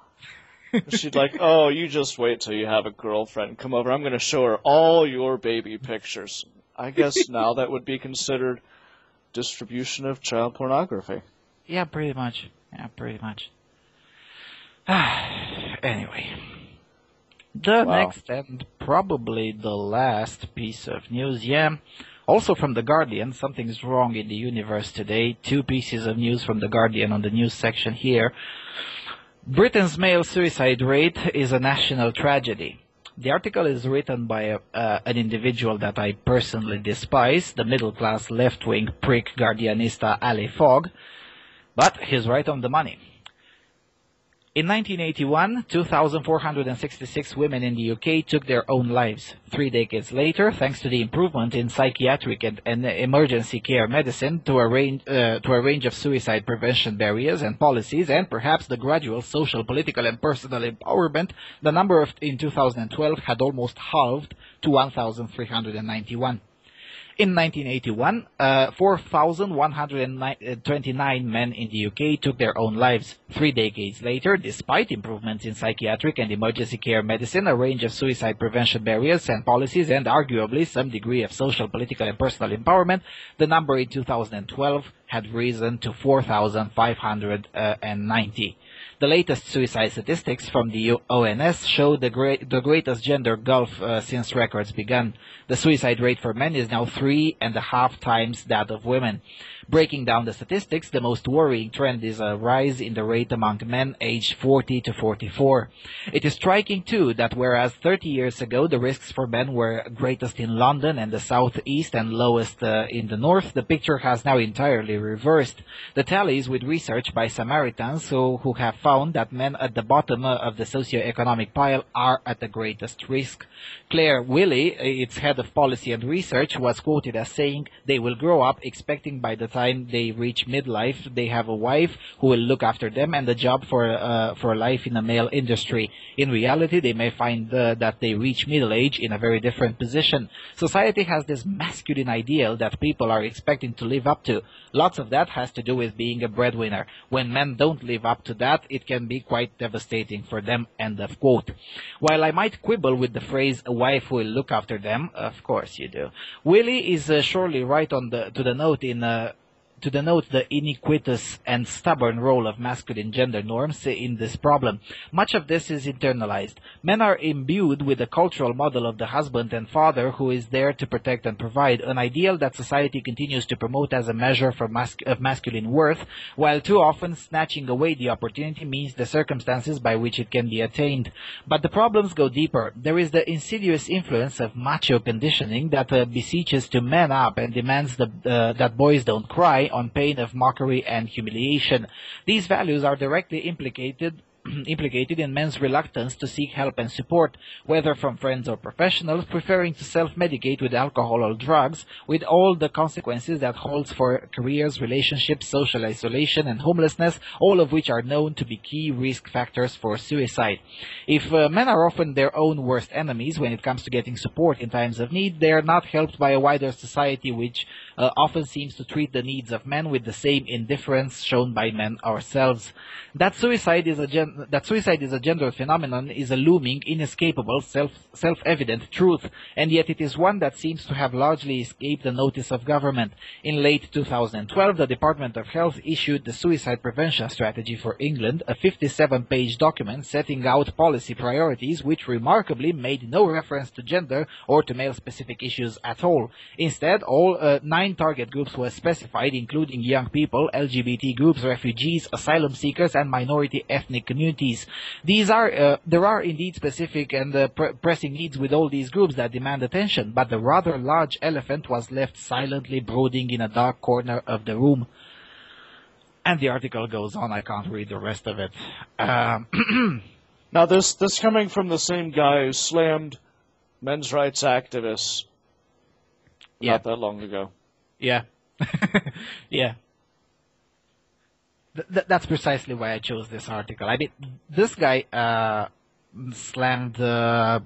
She'd like, "Oh, you just wait till you have a girlfriend come over. I'm going to show her all your baby pictures." I guess now that would be considered distribution of child pornography. Yeah, pretty much. Anyway. The next and probably the last piece of news, also from The Guardian. Something's wrong in the universe today. 2 pieces of news from The Guardian on the news section here. Britain's male suicide rate is a national tragedy. The article is written by an individual that I personally despise, the middle-class left-wing prick Guardianista Ali Fogg, but he's right on the money. In 1981, 2,466 women in the UK took their own lives. 3 decades later, thanks to the improvement in psychiatric and emergency care medicine, to a range of suicide prevention barriers and policies, and perhaps the gradual social, political, and personal empowerment, the number in 2012 had almost halved to 1,391. In 1981, 4,129 men in the UK took their own lives. 3 decades later, despite improvements in psychiatric and emergency care medicine, a range of suicide prevention barriers and policies, and arguably some degree of social, political, and personal empowerment, the number in 2012 had risen to 4,590. The latest suicide statistics from the ONS show the greatest gender gulf since records began. The suicide rate for men is now 3.5 times that of women. Breaking down the statistics, the most worrying trend is a rise in the rate among men aged 40 to 44. It is striking, too, that whereas 30 years ago the risks for men were greatest in London and the southeast and lowest in the north, the picture has now entirely reversed. The tallies with research by Samaritans who have found that men at the bottom of the socio-economic pile are at the greatest risk. Claire Willey, its head of policy and research, was quoted as saying, "They will grow up expecting by the time they reach midlife they have a wife who will look after them and a job for a life in a male industry. In reality, they may find that they reach middle age in a very different position. Society has this masculine ideal that people are expecting to live up to. Lots of that has to do with being a breadwinner. When men don't live up to that, it can be quite devastating for them." End of quote. While I might quibble with the phrase "a wife who will look after them," of course you do, Willie is surely right on to denote the iniquitous and stubborn role of masculine gender norms in this problem. Much of this is internalized. Men are imbued with the cultural model of the husband and father who is there to protect and provide, an ideal that society continues to promote as a measure of masculine worth, while too often snatching away the opportunity means the circumstances by which it can be attained. But the problems go deeper. There is the insidious influence of macho conditioning that beseeches to man up and demands that boys don't cry, on pain of mockery and humiliation. These values are directly implicated in men's reluctance to seek help and support, whether from friends or professionals, preferring to self-medicate with alcohol or drugs, with all the consequences that holds for careers, relationships, social isolation, and homelessness, all of which are known to be key risk factors for suicide. If men are often their own worst enemies when it comes to getting support in times of need, they are not helped by a wider society which often seems to treat the needs of men with the same indifference shown by men ourselves. That suicide is a gender phenomenon is a looming, inescapable, self-evident truth, and yet it is one that seems to have largely escaped the notice of government. In late 2012, the Department of Health issued the Suicide Prevention Strategy for England, a 57-page document setting out policy priorities which remarkably made no reference to gender or to male-specific issues at all. Instead, all 9 target groups were specified, including young people, LGBT groups, refugees, asylum seekers, and minority ethnic communities. There are indeed specific and pressing needs with all these groups that demand attention, but the rather large elephant was left silently brooding in a dark corner of the room. And the article goes on. I can't read the rest of it. Now, this coming from the same guy who slammed men's rights activists not that long ago. Yeah. Yeah. That's precisely why I chose this article. I mean, this guy slammed the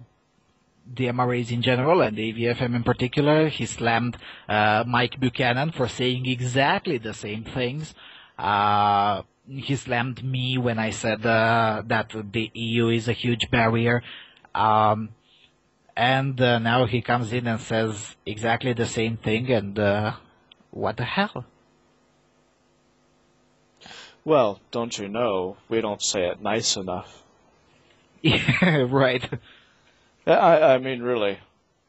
MRAs in general and the AVFM in particular. He slammed Mike Buchanan for saying exactly the same things. He slammed me when I said that the EU is a huge barrier. And now he comes in and says exactly the same thing, and what the hell? Well, don't you know, we don't say it nice enough. Yeah, right. I mean, really,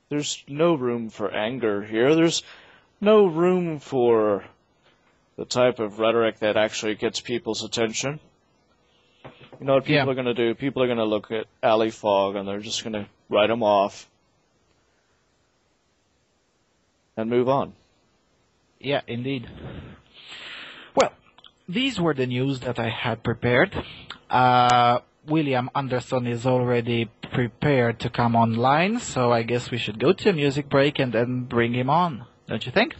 there's no room for anger here. There's no room for the type of rhetoric that actually gets people's attention. You know what people are going to do? People are going to look at Ali Fogg and they're just going to write him off and move on. Yeah, indeed. Well, these were the news that I had prepared. William Anderson is already prepared to come online, so I guess we should go to a music break and then bring him on, don't you think?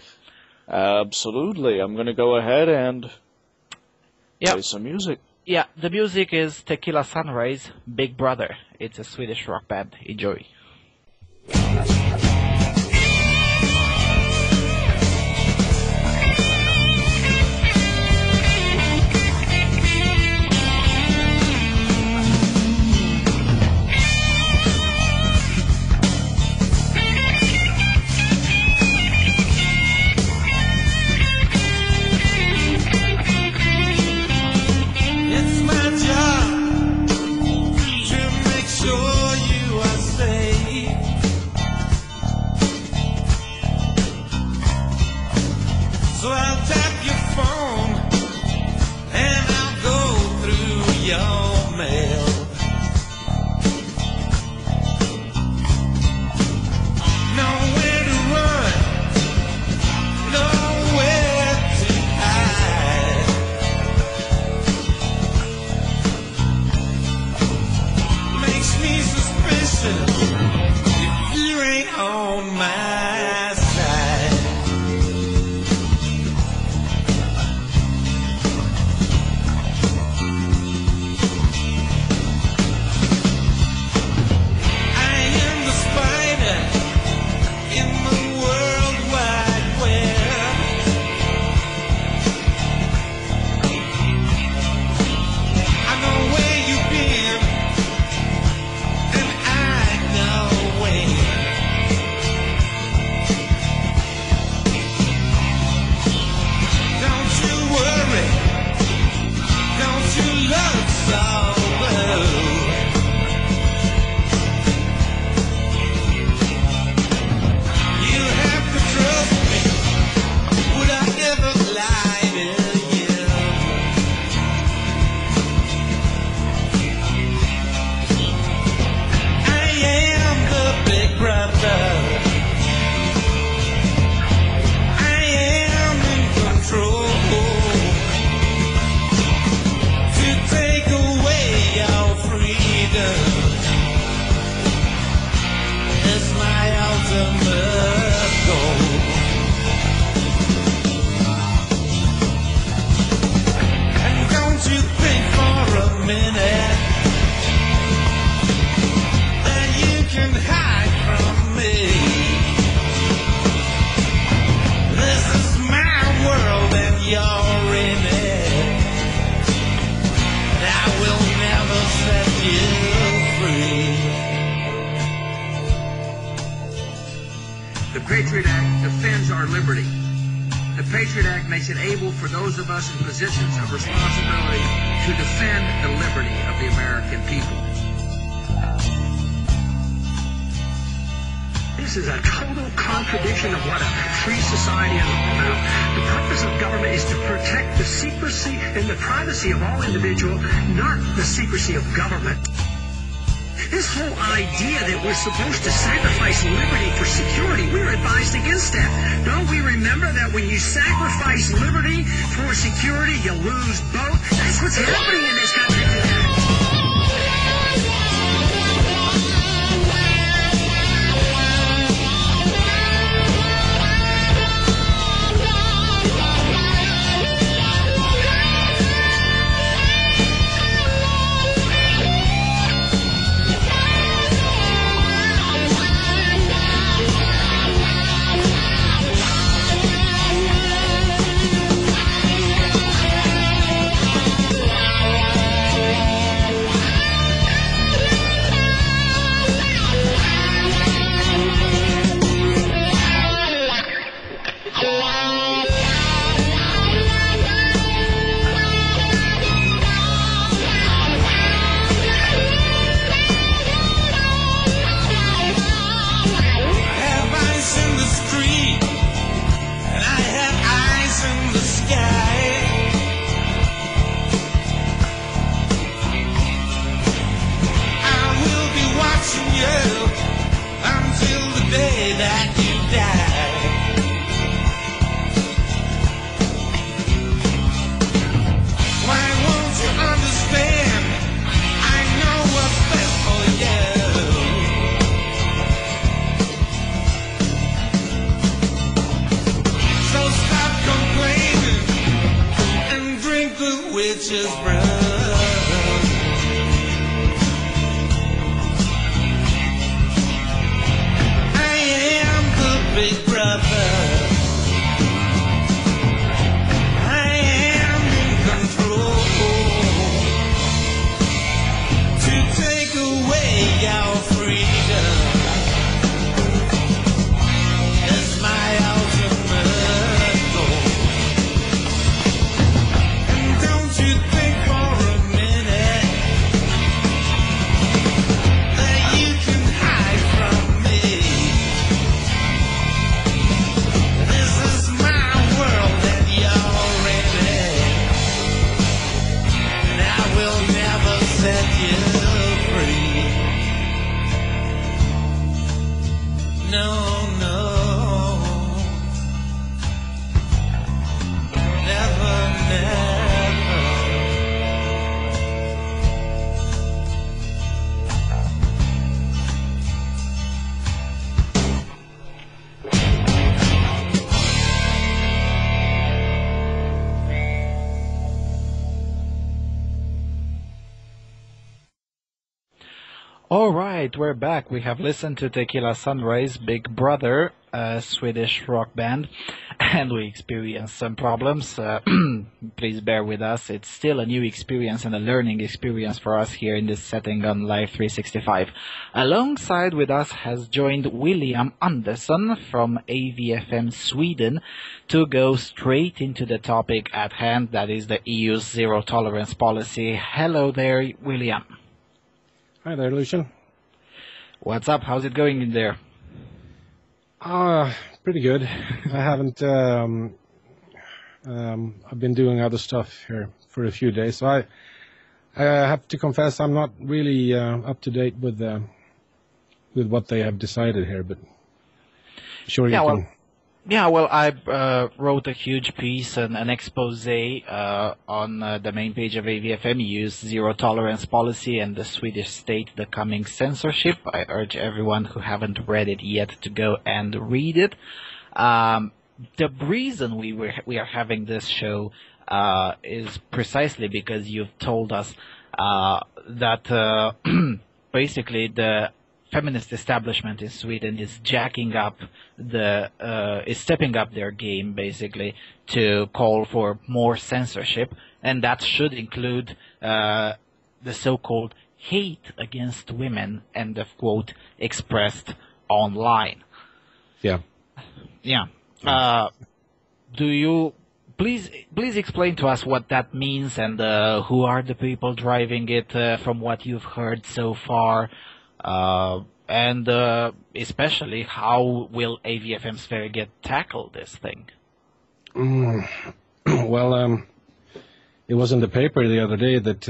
Absolutely. I'm going to go ahead and play some music. Yeah, the music is Tequila Sunrise, Big Brother. It's a Swedish rock band. Enjoy. Of all individuals, not the secrecy of government. This whole idea that we're supposed to sacrifice liberty for security, we're advised against that. Don't we remember that when you sacrifice liberty for security, you lose both? That's what's happening in this country today. the sky. I will be watching you until the day that you die. Why won't you understand? I know what's best for you. So stop complaining and drink the witch's blood. I am the big brother. I am in control to take away your freedom. It's my ultimate goal. And don't you think for a minute that you can hide from me. This is my world and you're in it. And I will never set you free. No, no. Never, never. All right, we're back. We have listened to Tequila Sunrise, Big Brother, a Swedish rock band, and we experienced some problems. Please bear with us. It's still a new experience and a learning experience for us here in this setting on Live 365. Alongside with us has joined William Andersson from AVFM Sweden to go straight into the topic at hand, that is the EU's zero tolerance policy. Hello there, William. Hi there, Lucian. What's up? How's it going in there? Pretty good. I haven't. I've been doing other stuff here for a few days, so I have to confess I'm not really up to date with what they have decided here. But sure, you can. Well, I wrote a huge piece and an expose on the main page of AVFM, EU's zero tolerance policy and the Swedish state, the coming censorship. I urge everyone who haven't read it yet to go and read it. The reason we are having this show is precisely because you've told us that basically the feminist establishment in Sweden is stepping up their game basically to call for more censorship, and that should include the so-called hate against women, end of quote, expressed online. Yeah. Do you please explain to us what that means and who are the people driving it from what you've heard so far? And especially, how will AVFM Sphere tackle this thing? Well, it was in the paper the other day that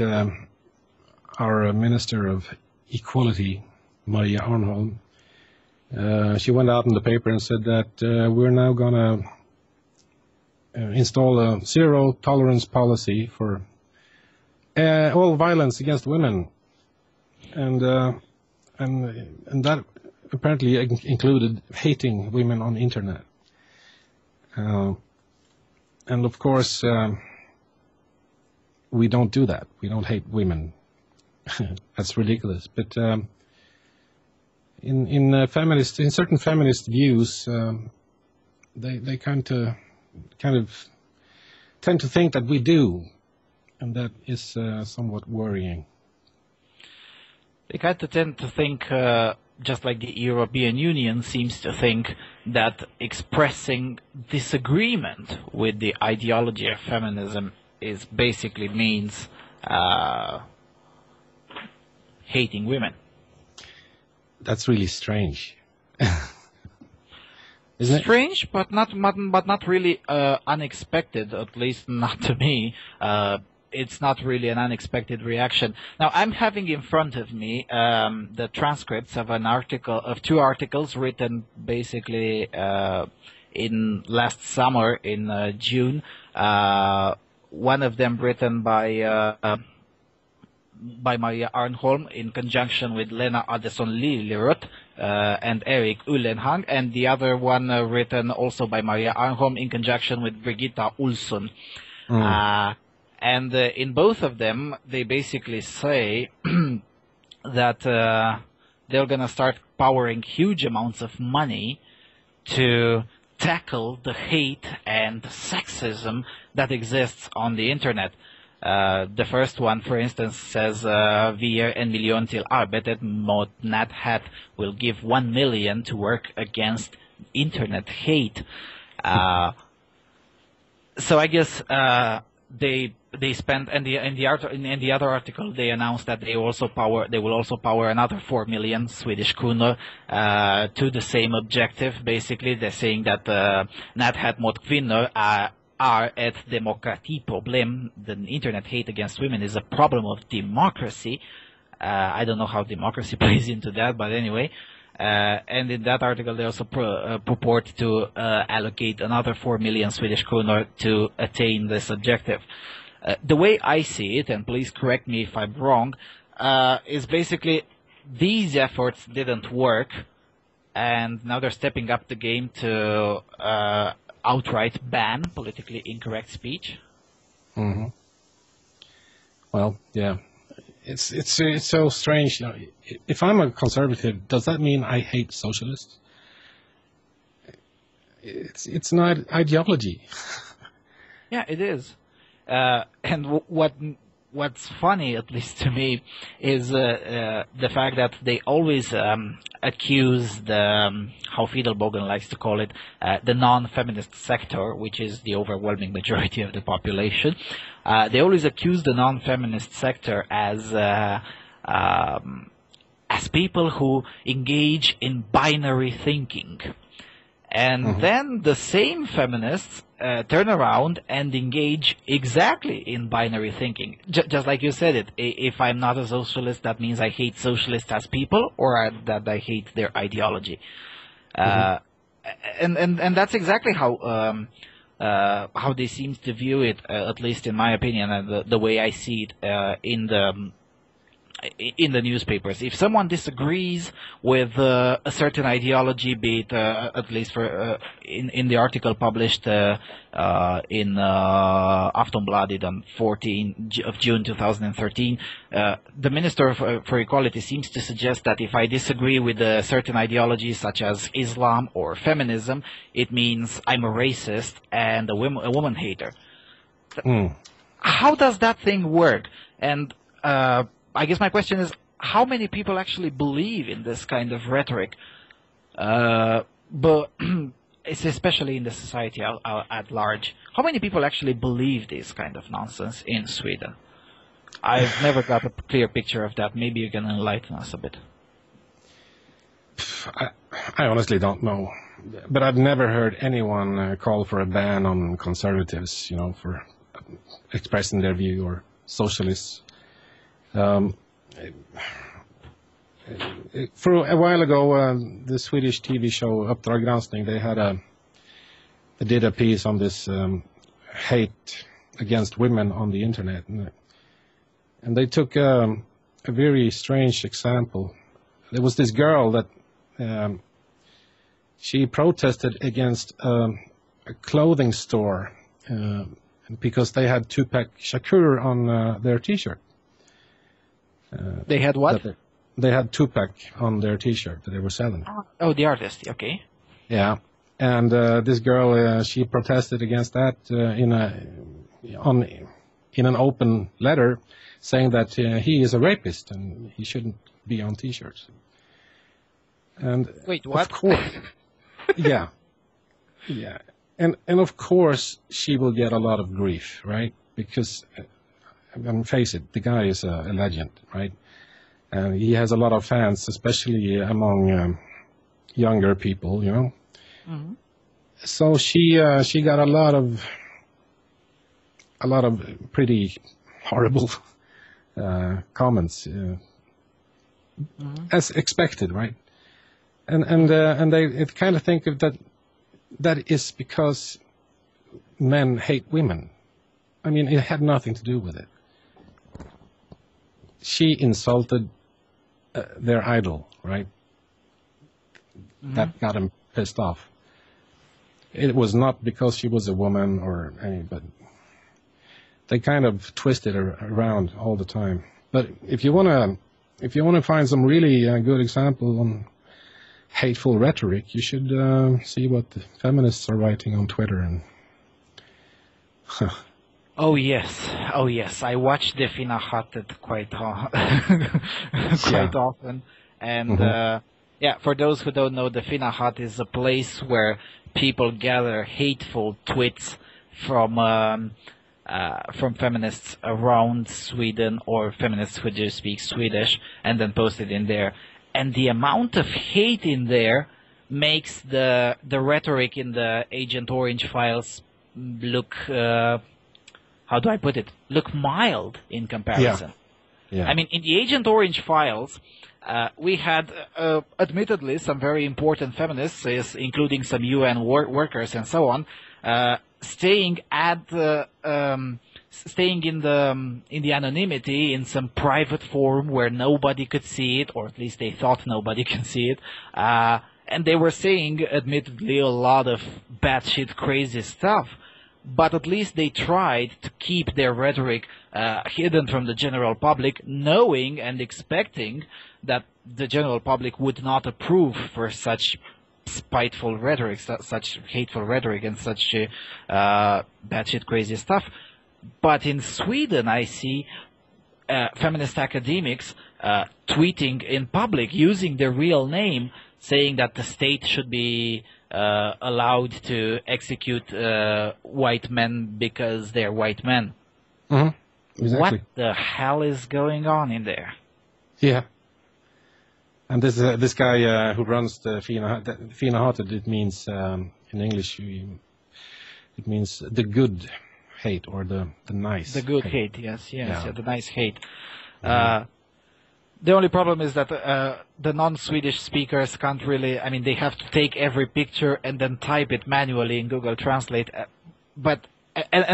our Minister of Equality, Maria Arnholm, she went out in the paper and said that we're now going to install a zero tolerance policy for all violence against women, and that apparently included hating women on the internet. And of course, we don't do that. We don't hate women. That's ridiculous. But in certain feminist views, they kind of tend to think that we do, and that is somewhat worrying. They kind of tend to think, just like the European Union seems to think, that expressing disagreement with the ideology of feminism is basically means hating women. That's really strange. Isn't it? Strange, but not really unexpected. At least not to me. It's not really an unexpected reaction. Now I'm having in front of me the transcripts of two articles written basically in last summer in June. One of them written by Maria Arnholm in conjunction with Lena Adesson-Liljeroth and Erik Ullenhang, and the other one written also by Maria Arnholm in conjunction with Brigitta Olsson. And in both of them, they basically say that they're going to start powering huge amounts of money to tackle the hate and sexism that exists on the internet. The first one, for instance, says vi ger 1 miljon till arbetet mot näthat will give 1 million to work against internet hate. So I guess they spent, and in the other article they announced that they will also power another 4 million Swedish kronor to the same objective. Basically, they're saying that näthat mot kvinnor are ett demokratiproblem. The internet hate against women is a problem of democracy. I don't know how democracy plays into that, but anyway. And in that article, they also purport to allocate another 4 million Swedish kronor to attain this objective. The way I see it, and please correct me if I'm wrong, is basically these efforts didn't work, and now they're stepping up the game to outright ban politically incorrect speech. Mm-hmm. Well, yeah. It's so strange. If I'm a conservative, does that mean I hate socialists? It's not ideology. Yeah, it is. And what's funny, at least to me, is the fact that they always accuse the how Fiedelbogen likes to call it, the non-feminist sector, which is the overwhelming majority of the population. They always accuse the non-feminist sector as people who engage in binary thinking. And then the same feminists turn around and engage exactly in binary thinking. Just like you said it, if I'm not a socialist, that means I hate socialists as people, or that I hate their ideology. And that's exactly how they seem to view it, at least in my opinion, and the way I see it in the newspapers. If someone disagrees with a certain ideology, be it at least for in the article published in Aftonbladet on 14th of June 2013, the Minister for Equality seems to suggest that if I disagree with a certain ideology such as Islam or feminism, it means I'm a racist and a woman hater. How does that thing work? And I guess my question is, how many people actually believe in this kind of rhetoric? But it's especially in the society at large. How many people actually believe this kind of nonsense in Sweden? I've never got a clear picture of that. Maybe you can enlighten us a bit. I honestly don't know. But I've never heard anyone call for a ban on conservatives, for expressing their view, or socialists. For a while ago, the Swedish TV show Uppdrag Granskning, they did a piece on this hate against women on the internet, and they took a very strange example. There was this girl that she protested against a clothing store because they had Tupac Shakur on their T-shirt. They had what? They had Tupac on their T-shirt that they were selling. Oh, the artist. Okay. Yeah, and this girl, she protested against that in an open letter, saying that he is a rapist and he shouldn't be on T-shirts. And wait, what? Of course, yeah, and of course she will get a lot of grief, right? Because face it, the guy is a legend, right? And he has a lot of fans, especially among younger people, So she got a lot of pretty horrible comments, as expected, right? And they kind of think of that is because men hate women. I mean, it had nothing to do with it. She insulted their idol, right? That got him pissed off. It was not because she was a woman or any, but they kind of twisted her around all the time. But if you wanna find some really good example on hateful rhetoric, you should see what the feminists are writing on Twitter and. Oh yes. I watch the Fina Hatet quite often, and for those who don't know, the Fina Hat is a place where people gather hateful tweets from feminists around Sweden or feminists who do speak Swedish, and then post it in there. And the amount of hate in there makes the rhetoric in the Agent Orange files look. How do I put it? Look mild in comparison. Yeah. I mean, in the Agent Orange files, we had, admittedly, some very important feminists, including some UN workers and so on, staying in the anonymity in some private forum where nobody could see it, or at least they thought nobody can see it. And they were saying, admittedly, a lot of batshit crazy stuff. But at least they tried to keep their rhetoric hidden from the general public, knowing and expecting that the general public would not approve for such spiteful rhetoric, such hateful rhetoric, and such batshit crazy stuff. But in Sweden, I see feminist academics tweeting in public, using their real name, saying that the state should be allowed to execute white men because they're white men. Exactly. What the hell is going on in there? Yeah. And this guy who runs the Fina Hatet, it means in English it means the good hate or the nice. The good hate, yes, the nice hate. The only problem is that the non-Swedish speakers can't really. I mean, they have to take every picture and then type it manually in Google Translate. But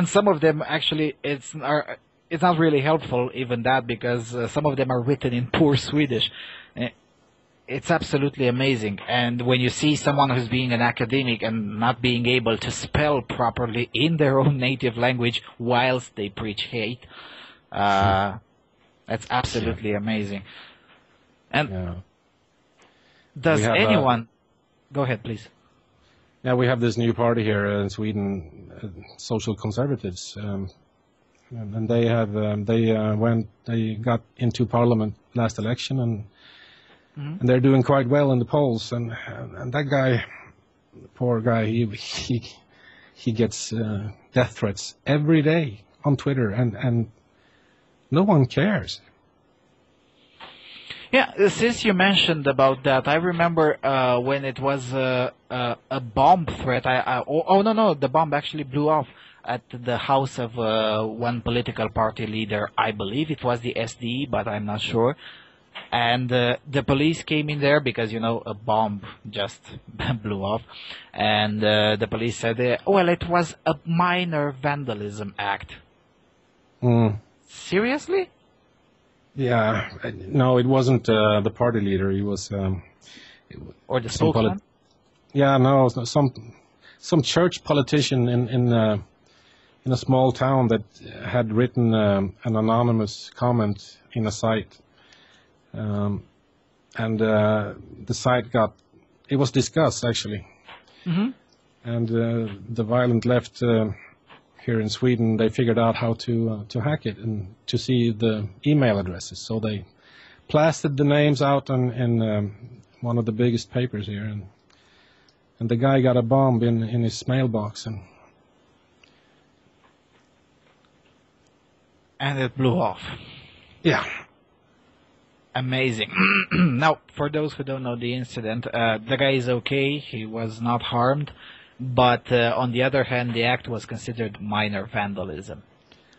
some of them actually it's not really helpful, even that, because some of them are written in poor Swedish. It's absolutely amazing. And when you see someone who's being an academic and not being able to spell properly in their own native language whilst they preach hate. That's absolutely amazing. And does anyone... Go ahead, please. Yeah, we have this new party here in Sweden, Social Conservatives, and they have they got into parliament last election, and they're doing quite well in the polls. And that guy, poor guy, he gets death threats every day on Twitter, and no one cares. Yeah, since you mentioned about that, I remember when it was a bomb threat. The bomb actually blew off at the house of one political party leader. I believe it was the SD, but I'm not sure. And the police came in there because, a bomb just blew off. And the police said, well, it was a minor vandalism act. Seriously? Yeah, no, it wasn't the party leader. He was, or the spokesman. Some church politician in a small town that had written an anonymous comment in a site, and the site it was discussed actually, and the violent left. Here in Sweden, they figured out how to hack it and to see the email addresses. So they plastered the names out in one of the biggest papers here, and the guy got a bomb in his mailbox, and it blew off. Yeah. Amazing. Now, for those who don't know the incident, the guy is okay. He was not harmed. but on the other hand, the act was considered minor vandalism.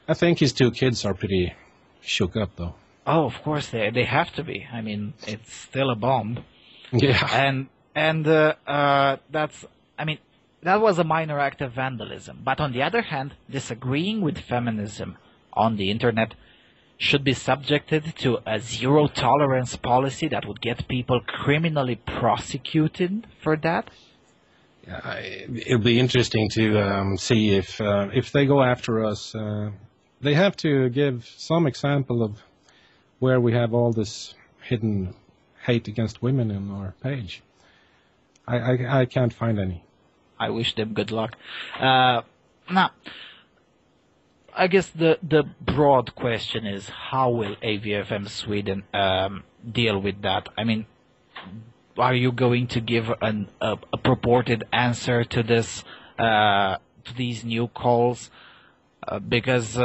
I think his two kids are pretty shook up, though. Oh, of course they have to be. I mean, it's still a bomb. Yeah. And that's, I mean, that was a minor act of vandalism. But on the other hand, disagreeing with feminism on the internet should be subjected to a zero tolerance policy that would get people criminally prosecuted for that. It'll be interesting to see if they go after us. They have to give some example of where we have all this hidden hate against women in our page. I can't find any. I wish them good luck. Now, I guess the broad question is, how will AVFM Sweden deal with that? I mean, are you going to give a purported answer to this to these new calls? Because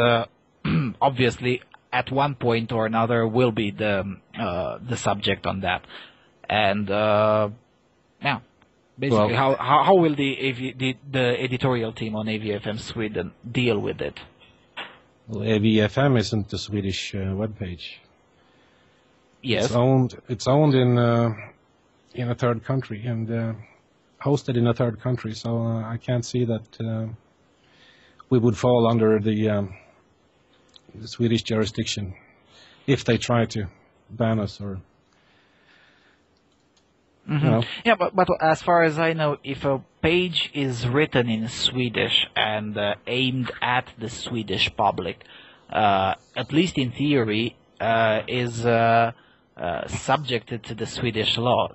obviously, at one point or another, will be the subject on that, and yeah, basically, how will the editorial team on AVFM Sweden deal with it? Well, AVFM isn't the Swedish webpage. Yes, it's owned in a third country and hosted in a third country, so I can't see that we would fall under the Swedish jurisdiction if they try to ban us or. Mm-hmm. You know. Yeah, but as far as I know, if a page is written in Swedish and aimed at the Swedish public, at least in theory, is subjected to the Swedish law.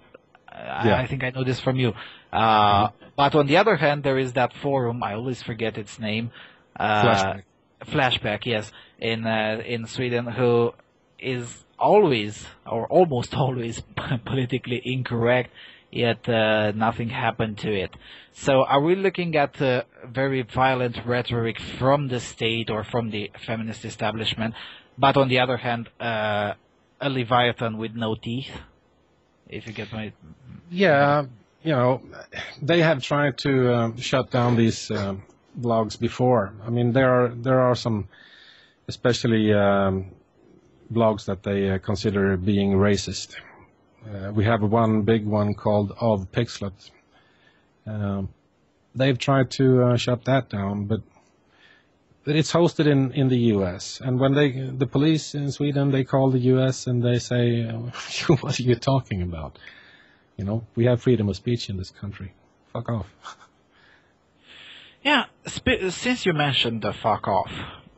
Yeah. I think I know this from you. But on the other hand, there is that forum, I always forget its name. Flashback, yes, in Sweden, who is always, or almost always, politically incorrect, yet nothing happened to it. So are we looking at very violent rhetoric from the state or from the feminist establishment, but on the other hand, a Leviathan with no teeth? If you get my... Yeah, you know, they have tried to shut down these blogs before. I mean, there are some, especially blogs that they consider being racist. We have one big one called Of Pixlet. They've tried to shut that down, but it's hosted in the U.S. And when the police in Sweden, they call the U.S. and they say, "What are you talking about? You know, we have freedom of speech in this country. Fuck off." Yeah, since you mentioned the fuck off,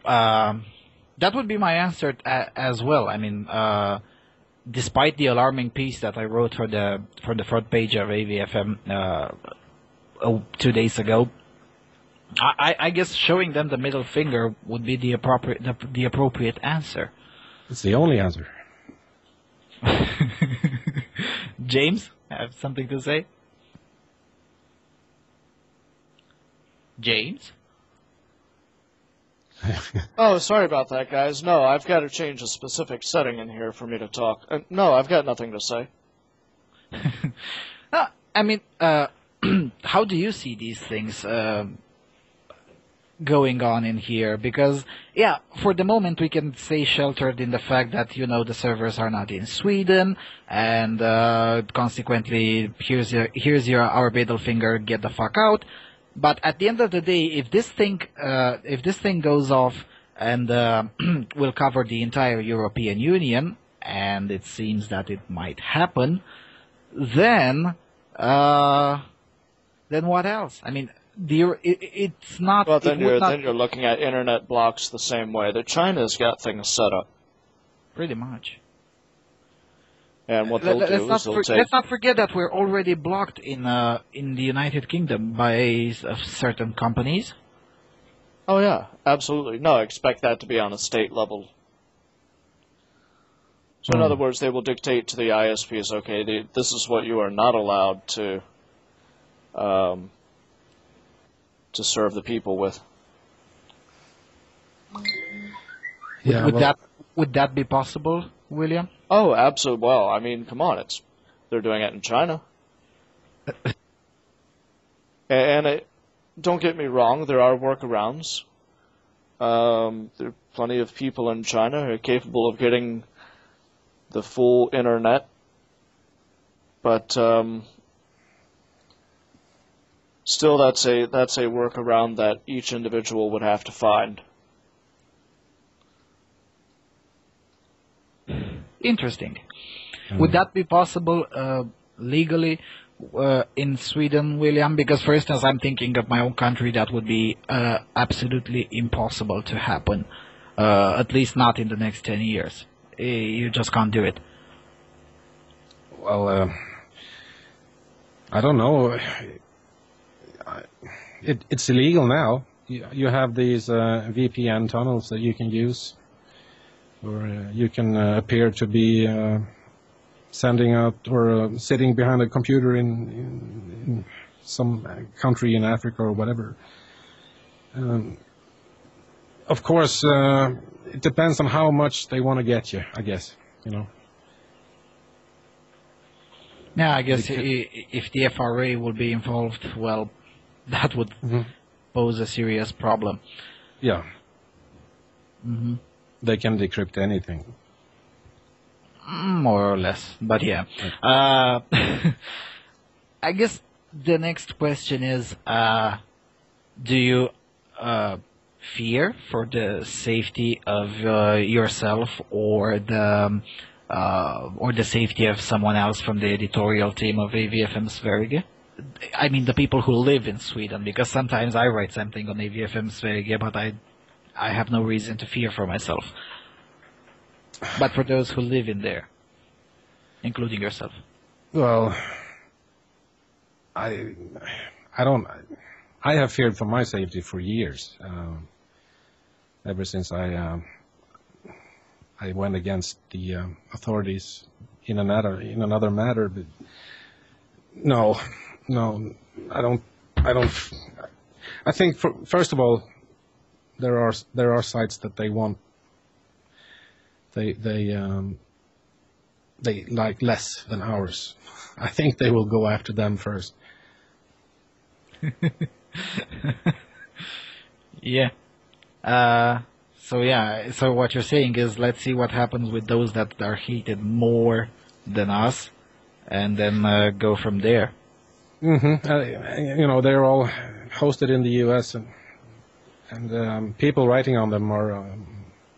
that would be my answer as well. I mean, despite the alarming piece that I wrote for the front page of AVFM 2 days ago, I guess showing them the middle finger would be the appropriate answer. It's the only answer. James, have something to say? James? Oh, sorry about that, guys. No, I've got to change a specific setting in here for me to talk. No, I've got nothing to say. I mean, how do you see these things going on in here? Because, yeah, for the moment we can stay sheltered in the fact that, you know, the servers are not in Sweden, and consequently, here's our middle finger, get the fuck out. But at the end of the day, if this thing goes off and will cover the entire European Union, and it seems that it might happen, then what else? I mean, it's not. Well, then you're looking at internet blocks the same way that China's got things set up. Pretty much. And what they'll do is they'll take... Let's not forget that we're already blocked in the United Kingdom by certain companies. Oh yeah, absolutely. No, I expect that to be on a state level. So in other words, they will dictate to the ISPs, okay, this is what you are not allowed to serve the people with. Yeah, would that be possible, William? Oh, absolutely. Well, I mean, come on, they're doing it in China. And don't get me wrong, there are workarounds. There are plenty of people in China who are capable of getting the full internet, but still that's a workaround that each individual would have to find. Interesting. Would that be possible legally in Sweden, William? Because, for instance, I'm thinking of my own country, that would be absolutely impossible to happen, at least not in the next 10 years. You just can't do it. Well, I don't know. It's illegal now. You have these VPN tunnels that you can use, or you can appear to be sending out or sitting behind a computer in some country in Africa or whatever. Of course, it depends on how much they want to get you, I guess, you know. Yeah, I guess if the FRA would be involved, well, that would pose a serious problem. Yeah. They can decrypt anything. More or less, but yeah. I guess the next question is, do you fear for the safety of yourself or the safety of someone else from the editorial team of AVFM Sverige? I mean, the people who live in Sweden, because sometimes I write something on AVFM Sverige, but I have no reason to fear for myself. But for those who live in there, including yourself. Well, I have feared for my safety for years. Ever since I went against the authorities in another matter. But no, I don't. I think first of all, there are sites that they want. They like less than ours. I think they will go after them first. Yeah. So what you're saying is, let's see what happens with those that are hated more than us, and then go from there. They're all hosted in the U.S. and people writing on them are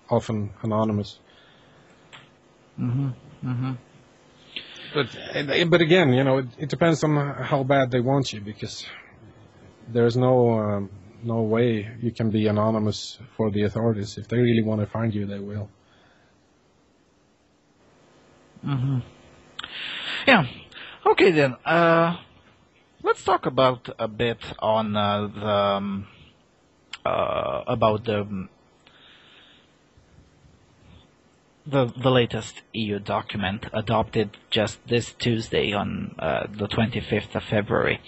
often anonymous. But again, it depends on how bad they want you, because there's no way you can be anonymous for the authorities. If they really want to find you, they will. Yeah. Okay then. Let's talk about a bit on the latest EU document adopted just this Tuesday on the 25th of February.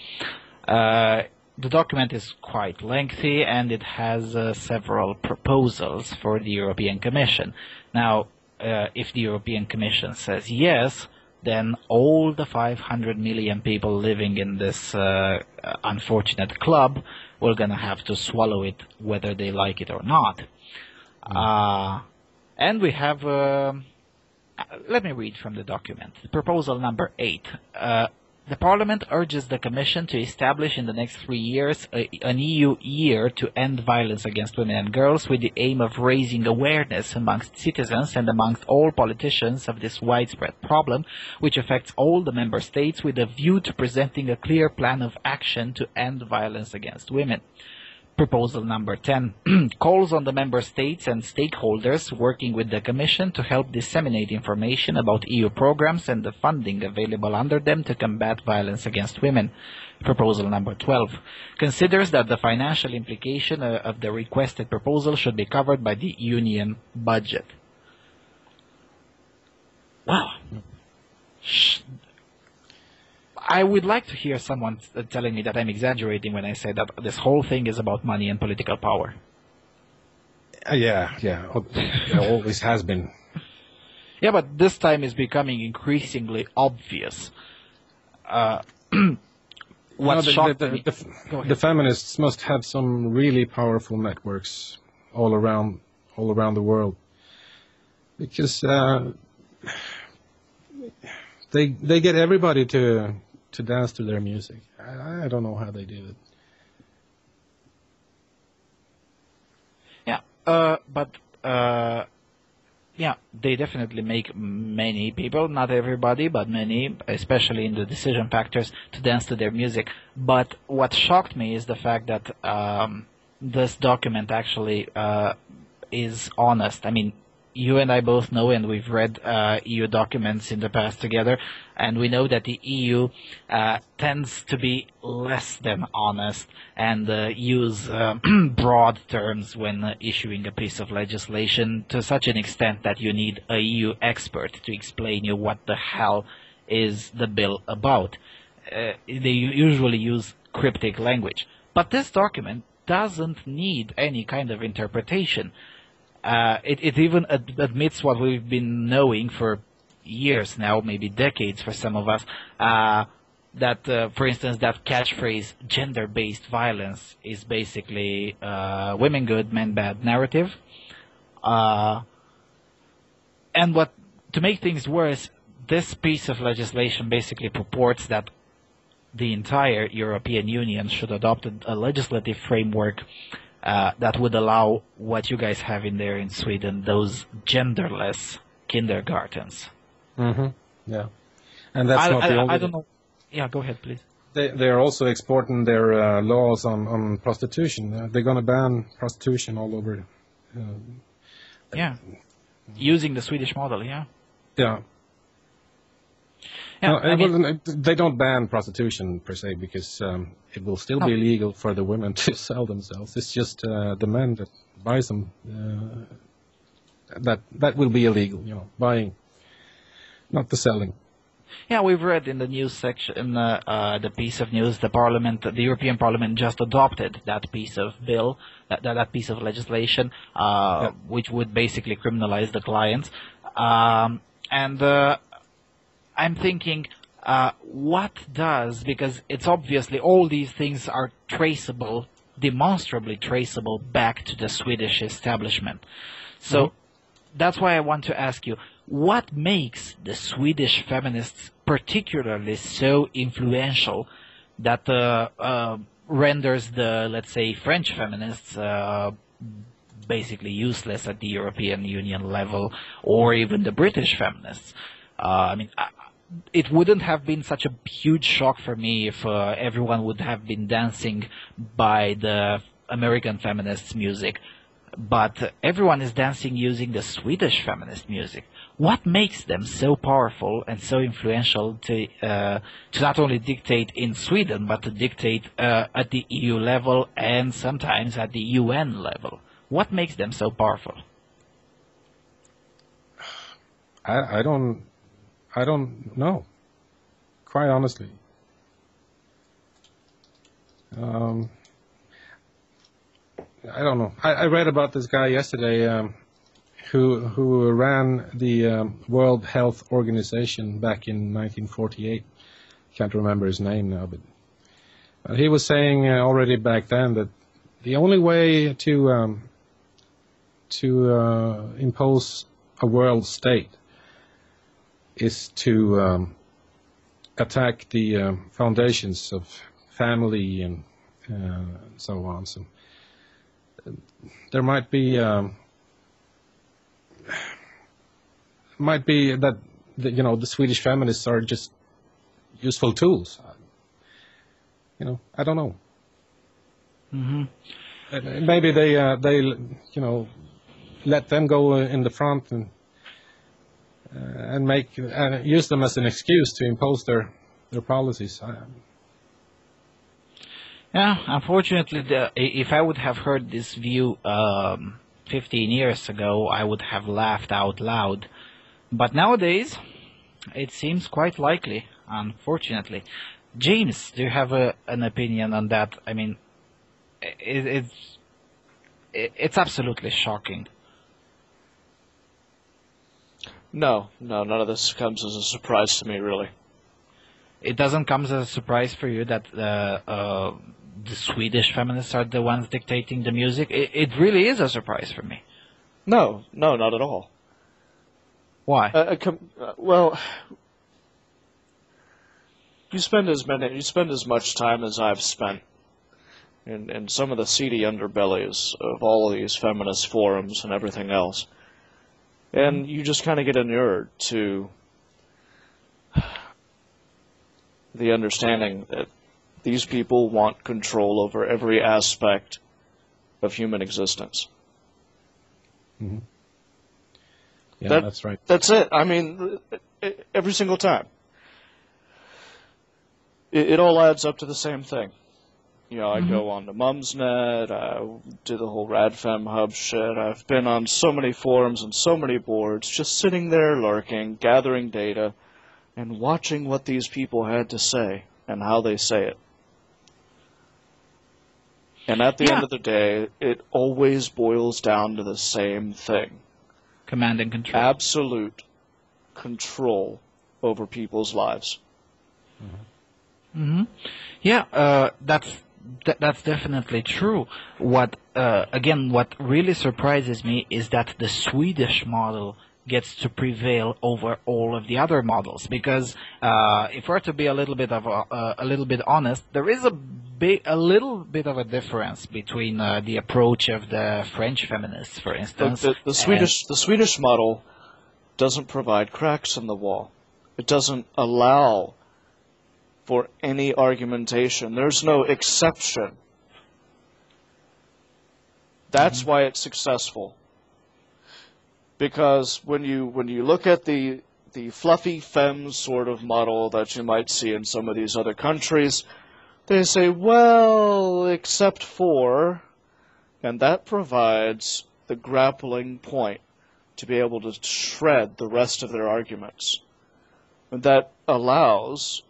The document is quite lengthy, and it has several proposals for the European Commission. Now, if the European Commission says yes, then all the 500 million people living in this unfortunate club will gonna have to swallow it, whether they like it or not. And we have, let me read from the document. Proposal number 8. The Parliament urges the Commission to establish in the next 3 years an EU year to end violence against women and girls, with the aim of raising awareness amongst citizens and amongst all politicians of this widespread problem, which affects all the member states, with a view to presenting a clear plan of action to end violence against women. Proposal number 10 calls on the member states and stakeholders working with the Commission to help disseminate information about EU programs and the funding available under them to combat violence against women. Proposal number 12 considers that the financial implication of the requested proposal should be covered by the Union budget. Wow. I would like to hear someone telling me that I'm exaggerating when I say that this whole thing is about money and political power. Yeah. It always has been. Yeah, but this time is becoming increasingly obvious. what shocked me... The feminists must have some really powerful networks all around the world, because they get everybody to dance to their music. I don't know how they do it. Yeah, they definitely make many people, not everybody, but many, especially in the decision factors, to dance to their music. But what shocked me is the fact that this document actually is honest. I mean, you and I both know, and we've read EU documents in the past together, and we know that the EU tends to be less than honest and use broad terms when issuing a piece of legislation, to such an extent that you need a EU expert to explain you what the hell is the bill about. They usually use cryptic language. But this document doesn't need any kind of interpretation. It even admits what we've been knowing for years now, maybe decades for some of us, that, for instance, that catchphrase, gender-based violence, is basically women good, men bad narrative. And to make things worse, this piece of legislation basically purports that the entire European Union should adopt a legislative framework that would allow what you guys have in there in Sweden, those genderless kindergartens. Mm-hmm. Yeah, and that's not the only. I don't know. Yeah, go ahead, please. They are also exporting their laws on prostitution. They're going to ban prostitution all over. Yeah, using the Swedish model. Yeah. Yeah. Yeah, no, they don't ban prostitution per se, because it will still be illegal for the women to sell themselves. It's just the men that buys them that will be illegal. Buying, not the selling. Yeah, we've read in the news section, the piece of news, the European Parliament just adopted that piece of bill, that piece of legislation, which would basically criminalize the clients, and. I'm thinking, what does, because it's obviously all these things are traceable, demonstrably traceable back to the Swedish establishment. So that's why I want to ask you, what makes the Swedish feminists particularly so influential that renders the, let's say, French feminists basically useless at the European Union level, or even the British feminists? It wouldn't have been such a huge shock for me if everyone would have been dancing by the American feminists' music, but everyone is dancing using the Swedish feminist music. What makes them so powerful and so influential to not only dictate in Sweden, but to dictate at the EU level and sometimes at the UN level? What makes them so powerful? I don't know, quite honestly. I don't know. I read about this guy yesterday who ran the World Health Organization back in 1948. Can't remember his name now, but he was saying already back then that the only way to impose a world state is to attack the foundations of family and so on. So there might be that the Swedish feminists are just useful tools. I don't know. Mm-hmm. Maybe they let them go in the front and use them as an excuse to impose their policies. Yeah, unfortunately, if I would have heard this view 15 years ago, I would have laughed out loud. But nowadays, it seems quite likely, unfortunately. James, do you have an opinion on that? I mean, it's absolutely shocking. No, none of this comes as a surprise to me, really. it doesn't come as a surprise for you that the Swedish feminists are the ones dictating the music. It really is a surprise for me. No, not at all. Why? Well, you spend as much time as I've spent in some of the seedy underbellies of all of these feminist forums and everything else, and you just kind of get inured to the understanding that these people want control over every aspect of human existence. Mm-hmm. Yeah, that's right. That's it. I mean, every single time. It all adds up to the same thing. You know, I go on to Mumsnet, I do the whole RadFem Hub shit, I've been on so many forums and so many boards, just sitting there lurking, gathering data, and watching what these people had to say, and how they say it. And at the end of the day, it always boils down to the same thing. Command and control. Absolute control over people's lives. Yeah, that's definitely true. What really surprises me is that the Swedish model gets to prevail over all of the other models. Because if we're to be a little bit honest, there is a little bit of a difference between the approach of the French feminists, for instance. The Swedish model doesn't provide cracks in the wall. It doesn't allow for any argumentation. There's no exception. That's why it's successful. Because when you look at the fluffy femme sort of model that you might see in some of these other countries, they say, well, except for, and that provides the grappling point to be able to shred the rest of their arguments. And that allows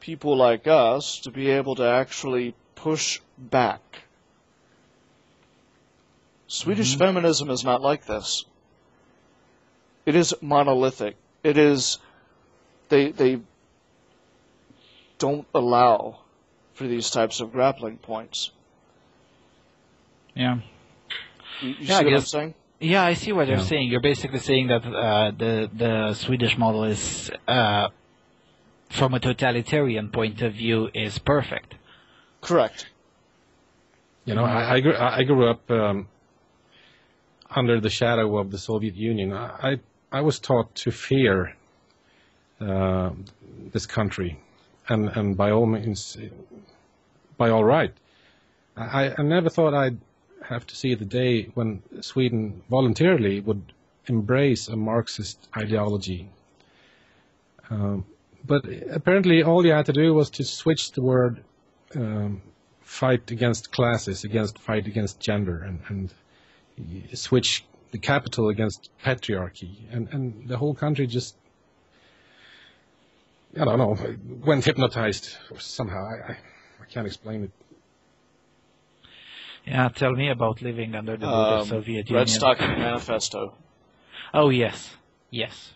people like us to be able to actually push back. Swedish feminism is not like this. It is monolithic. It is, they don't allow for these types of grappling points. Yeah. You see what I'm saying? Yeah, I see what you're saying. You're basically saying that the Swedish model is, from a totalitarian point of view, is perfect. Correct. You know, I grew up under the shadow of the Soviet Union. I was taught to fear this country, and by all means, by all right. I never thought I'd have to see the day when Sweden voluntarily would embrace a Marxist ideology. But apparently all you had to do was to switch the word fight against classes, fight against gender, and switch the capital against patriarchy. And the whole country just, I don't know, went hypnotized somehow. I can't explain it. Yeah, tell me about living under the hood of Soviet Union. Red Stocking Manifesto. Oh, yes. Yes.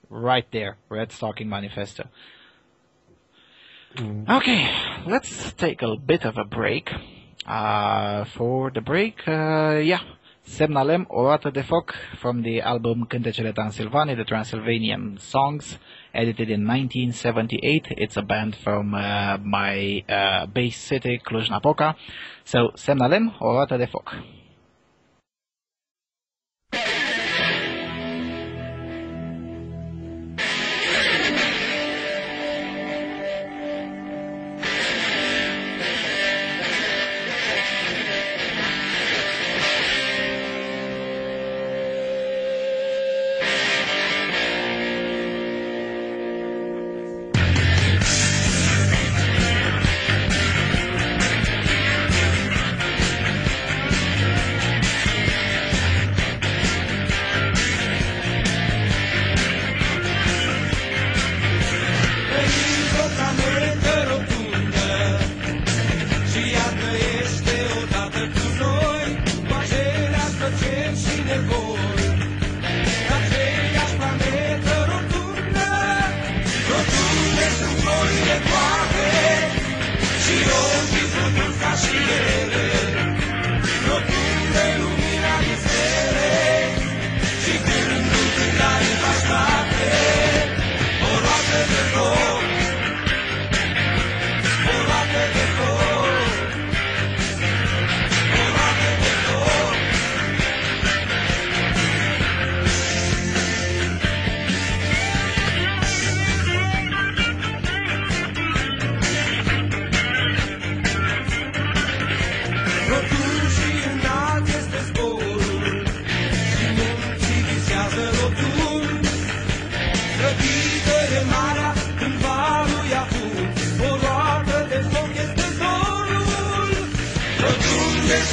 Right there, Red Stocking Manifesto. Okay, let's take a bit of a break. For the break, Semnal M O, roată de foc, from the album Cântecele Transilvane, the Transylvanian songs, edited in 1978. It's a band from my base city, Cluj-Napoca. So, Semnal M O, roată de foc. Rotule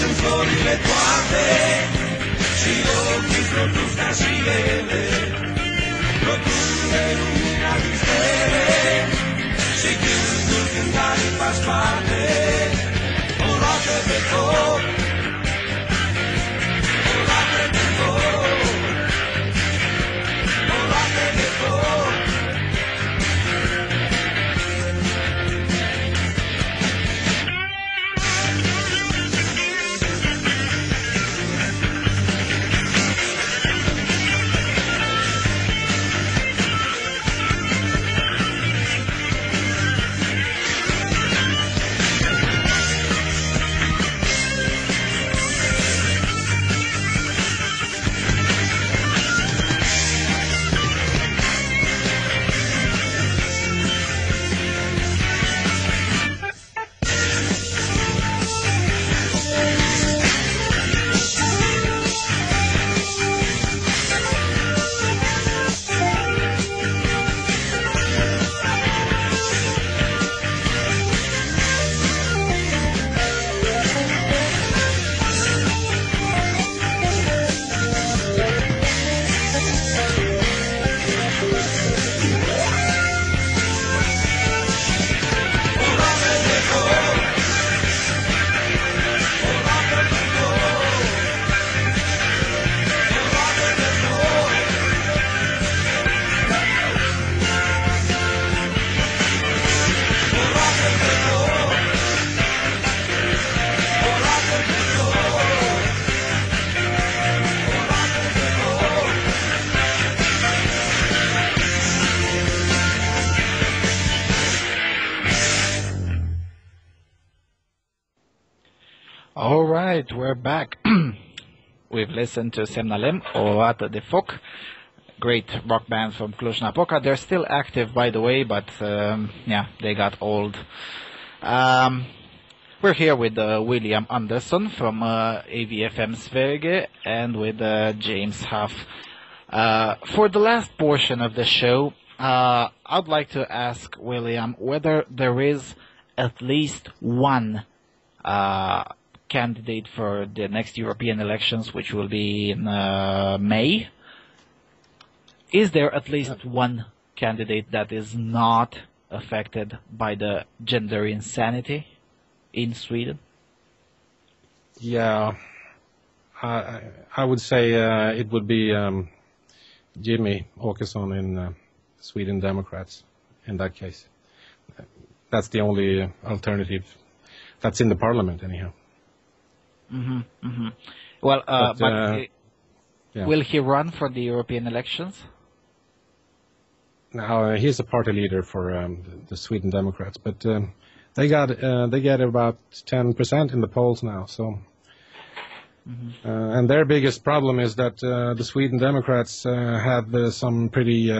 sunt florile toate și ochii produs ca și ele. Rotunde lumina din stele și gândul când are în spate. O roată de foc, o roată de foc, o roată de foc. All right, we're back. We've listened to Semnal M O, roată de foc, great rock band from Cluj-Napoca. They're still active, by the way, but yeah, they got old. We're here with William Anderson from AVFM Sverige and with James Huff. For the last portion of the show, I'd like to ask William whether there is at least one candidate for the next European elections, which will be in May. Is there at least one candidate that is not affected by the gender insanity in Sweden? Yeah, I would say it would be Jimmy Åkesson in Sweden Democrats in that case. That's the only alternative that's in the parliament anyhow. Mm-hmm, mm-hmm. Well, yeah. Will he run for the European elections? Now he's a party leader for the Sweden Democrats, but they get about 10% in the polls now. So, and their biggest problem is that the Sweden Democrats had some pretty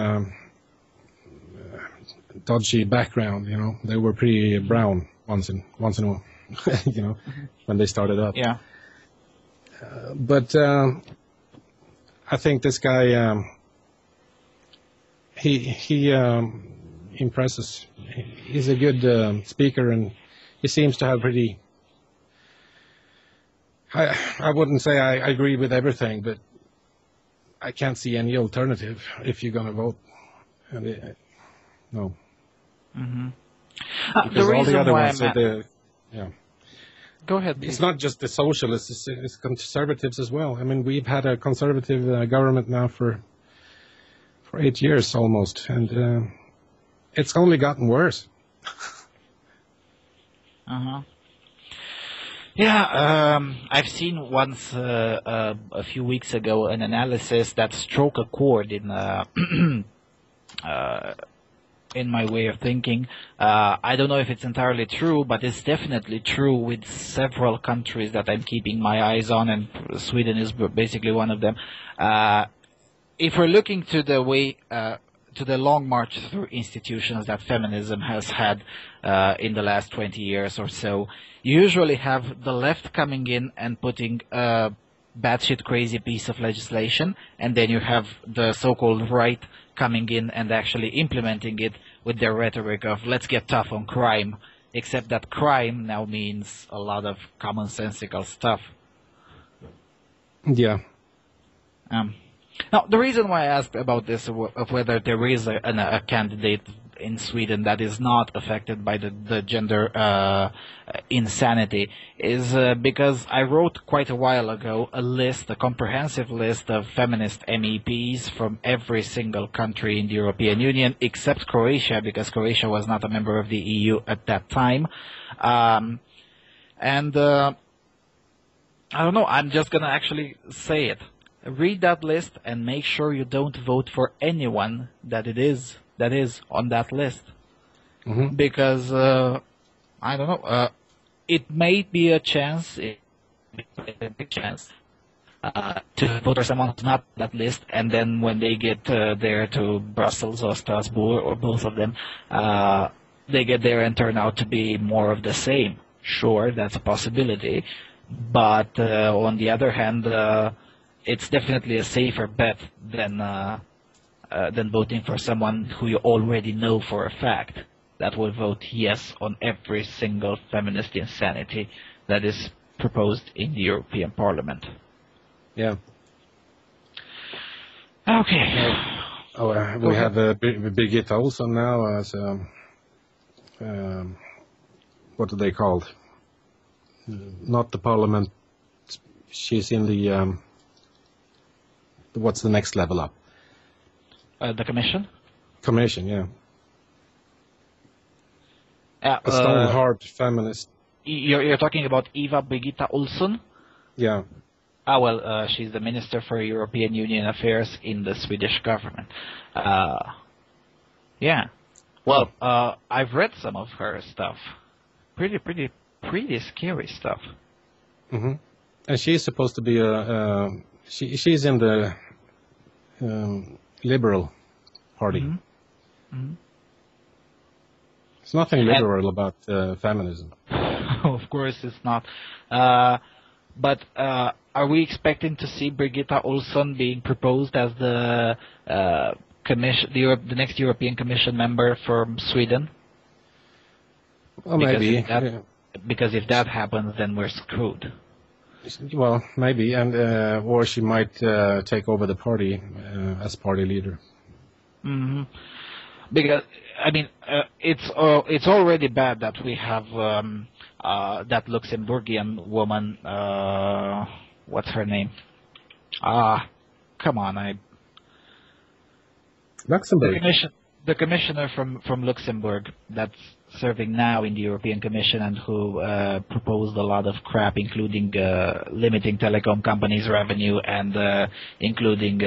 dodgy background. You know, they were pretty brown once in a while. You know, when they started up. Yeah. But I think this guy, he impresses. He's a good speaker, and he seems to have pretty. I wouldn't say I agree with everything, but I can't see any alternative if you're going to vote. And no. Mm-hmm. Because all the other ones are yeah. Go ahead, please. It's not just the socialists, it's conservatives as well. I mean, we've had a conservative government now for 8 years almost, and it's only gotten worse. Uh-huh. Yeah, I've seen once a few weeks ago an analysis that struck a chord in my way of thinking. I don't know if it's entirely true, but it's definitely true with several countries that I'm keeping my eyes on, and Sweden is basically one of them. If we're looking to the way, to the long march through institutions that feminism has had in the last 20 years or so, you usually have the left coming in and putting a batshit crazy piece of legislation, and then you have the so-called right coming in and actually implementing it with their rhetoric of let's get tough on crime except that crime now means a lot of commonsensical stuff. Yeah. Now, the reason why I asked about this, of whether there is a candidate in Sweden that is not affected by the gender insanity, is because I wrote quite a while ago a comprehensive list of feminist MEPs from every single country in the European Union, except Croatia, because Croatia was not a member of the EU at that time. I don't know, I'm just going to actually say it. Read that list and make sure you don't vote for anyone that is on that list. Mm-hmm. Because, I don't know, it may be a chance, a big chance, to vote for someone who's not on that list, and then when they get there to Brussels or Strasbourg, or both of them, they get there and turn out to be more of the same. Sure, that's a possibility. But on the other hand, it's definitely a safer bet than voting for someone who you already know for a fact that will vote yes on every single feminist insanity that is proposed in the European Parliament. Yeah. Okay. We have Birgitta Olsson now as what are they called? Not the Parliament. She's in the what's the next level up? The Commission? Commission, yeah. A stone-hard feminist. You're talking about Eva Birgitta Olsson? Yeah. Well, she's the Minister for European Union Affairs in the Swedish government. Yeah. Well, I've read some of her stuff. Pretty scary stuff. Mm-hmm. And she's supposed to be she's in the Liberal Party. Mm-hmm. Mm-hmm. There's nothing liberal about feminism. Of course it's not. But are we expecting to see Birgitta Olsson being proposed as the next European Commission member from Sweden? Well, maybe. Because if that happens, then we're screwed. Well, maybe, and or she might take over the party as party leader. Mm-hmm. Because I mean, it's already bad that we have that Luxembourgian woman. What's her name? Come on, Luxembourg. The commissioner from Luxembourg that's serving now in the European Commission and who proposed a lot of crap, including limiting telecom companies' revenue and including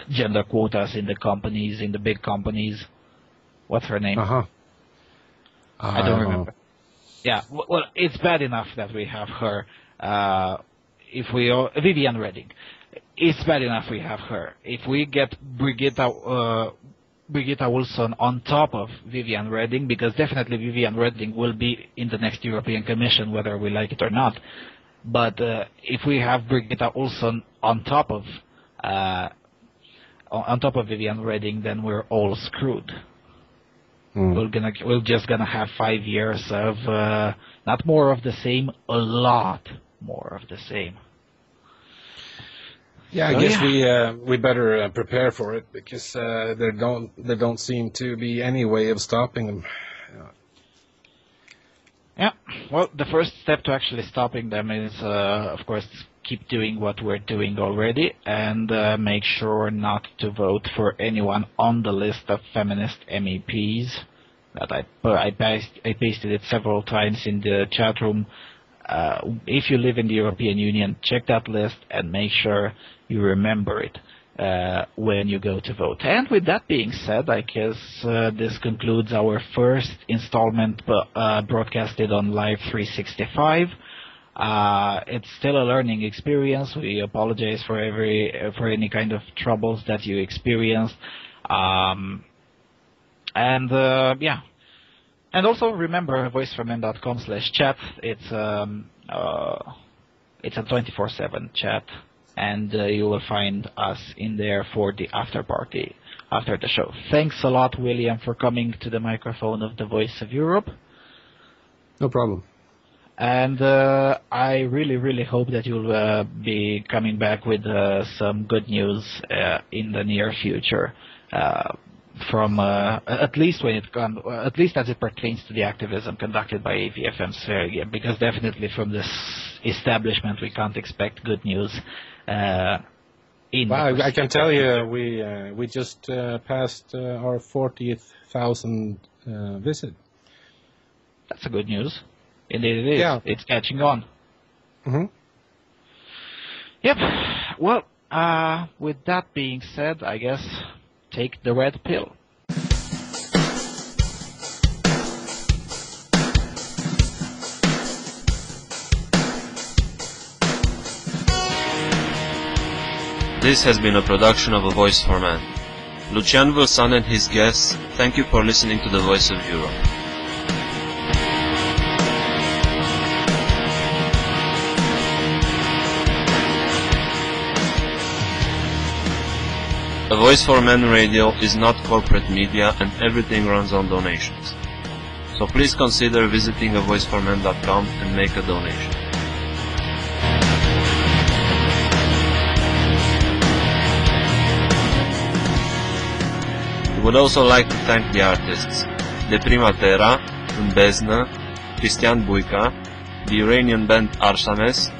gender quotas in the companies, in the big companies. What's her name? I don't remember. Yeah, well, it's bad enough that we have her. Vivian Redding. It's bad enough we have her. If we get Birgitta Olsson on top of Vivian Redding, because definitely Vivian Redding will be in the next European Commission, whether we like it or not. But if we have Birgitta Olsson on top of Vivian Redding, then we're all screwed. We're just gonna have 5 years of not more of the same, a lot more of the same. Yeah, I guess we better prepare for it because there don't seem to be any way of stopping them. Yeah, well, the first step to actually stopping them is, of course, keep doing what we're doing already and make sure not to vote for anyone on the list of feminist MEPs. That I pasted it several times in the chat room. If you live in the European Union, check that list and make sure you remember it when you go to vote. And with that being said, I guess this concludes our first installment broadcasted on Live 365. It's still a learning experience. We apologize for any kind of troubles that you experienced. And also remember voicefrommen.com/chat. It's a 24/7 chat, and you will find us in there for the after party after the show. Thanks a lot, William, for coming to the microphone of the Voice of Europe. No problem. And I really, really hope that you'll be coming back with some good news in the near future. From at least at least as it pertains to the activism conducted by AVFM Sphere, because definitely from this establishment we can't expect good news. Well, I can tell you, we just passed our 40,000 visit. That's a good news. Indeed it is. Yeah. It's catching on. Mm-hmm. Yep. Well, with that being said, I guess take the red pill. This has been a production of A Voice for Man. Lucian, Valsan and his guests, thank you for listening to the Voice of Europe. A Voice for Man radio is not corporate media and everything runs on donations. So please consider visiting avoiceforman.com and make a donation. We would also like to thank the artists, De Prima Terra, în Beznă, Cristian Buica, the Iranian band Arsames,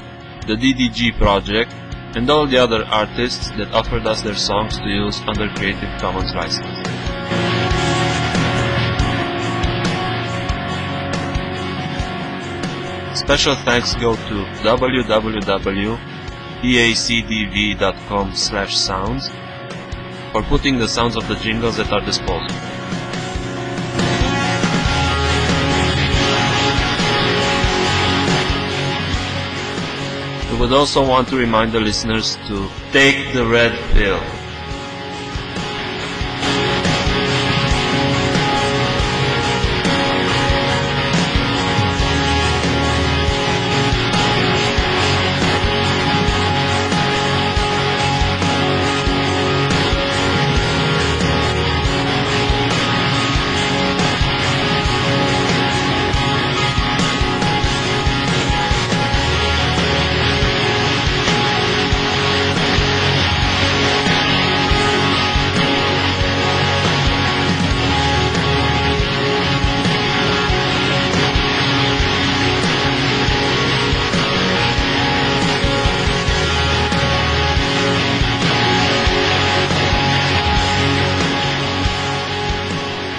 the DDG Project, and all the other artists that offered us their songs to use under Creative Commons license. Special thanks go to www.eacdv.com/sounds for putting the sounds of the jingles at our disposal. We would also want to remind the listeners to take the red pill.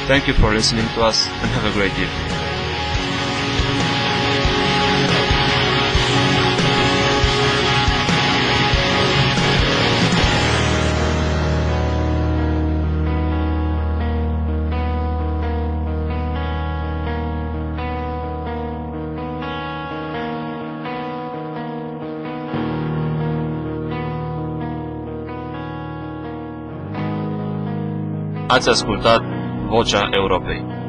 Thank you for listening to us and have a great evening. Ați ascultat Vocea Europei.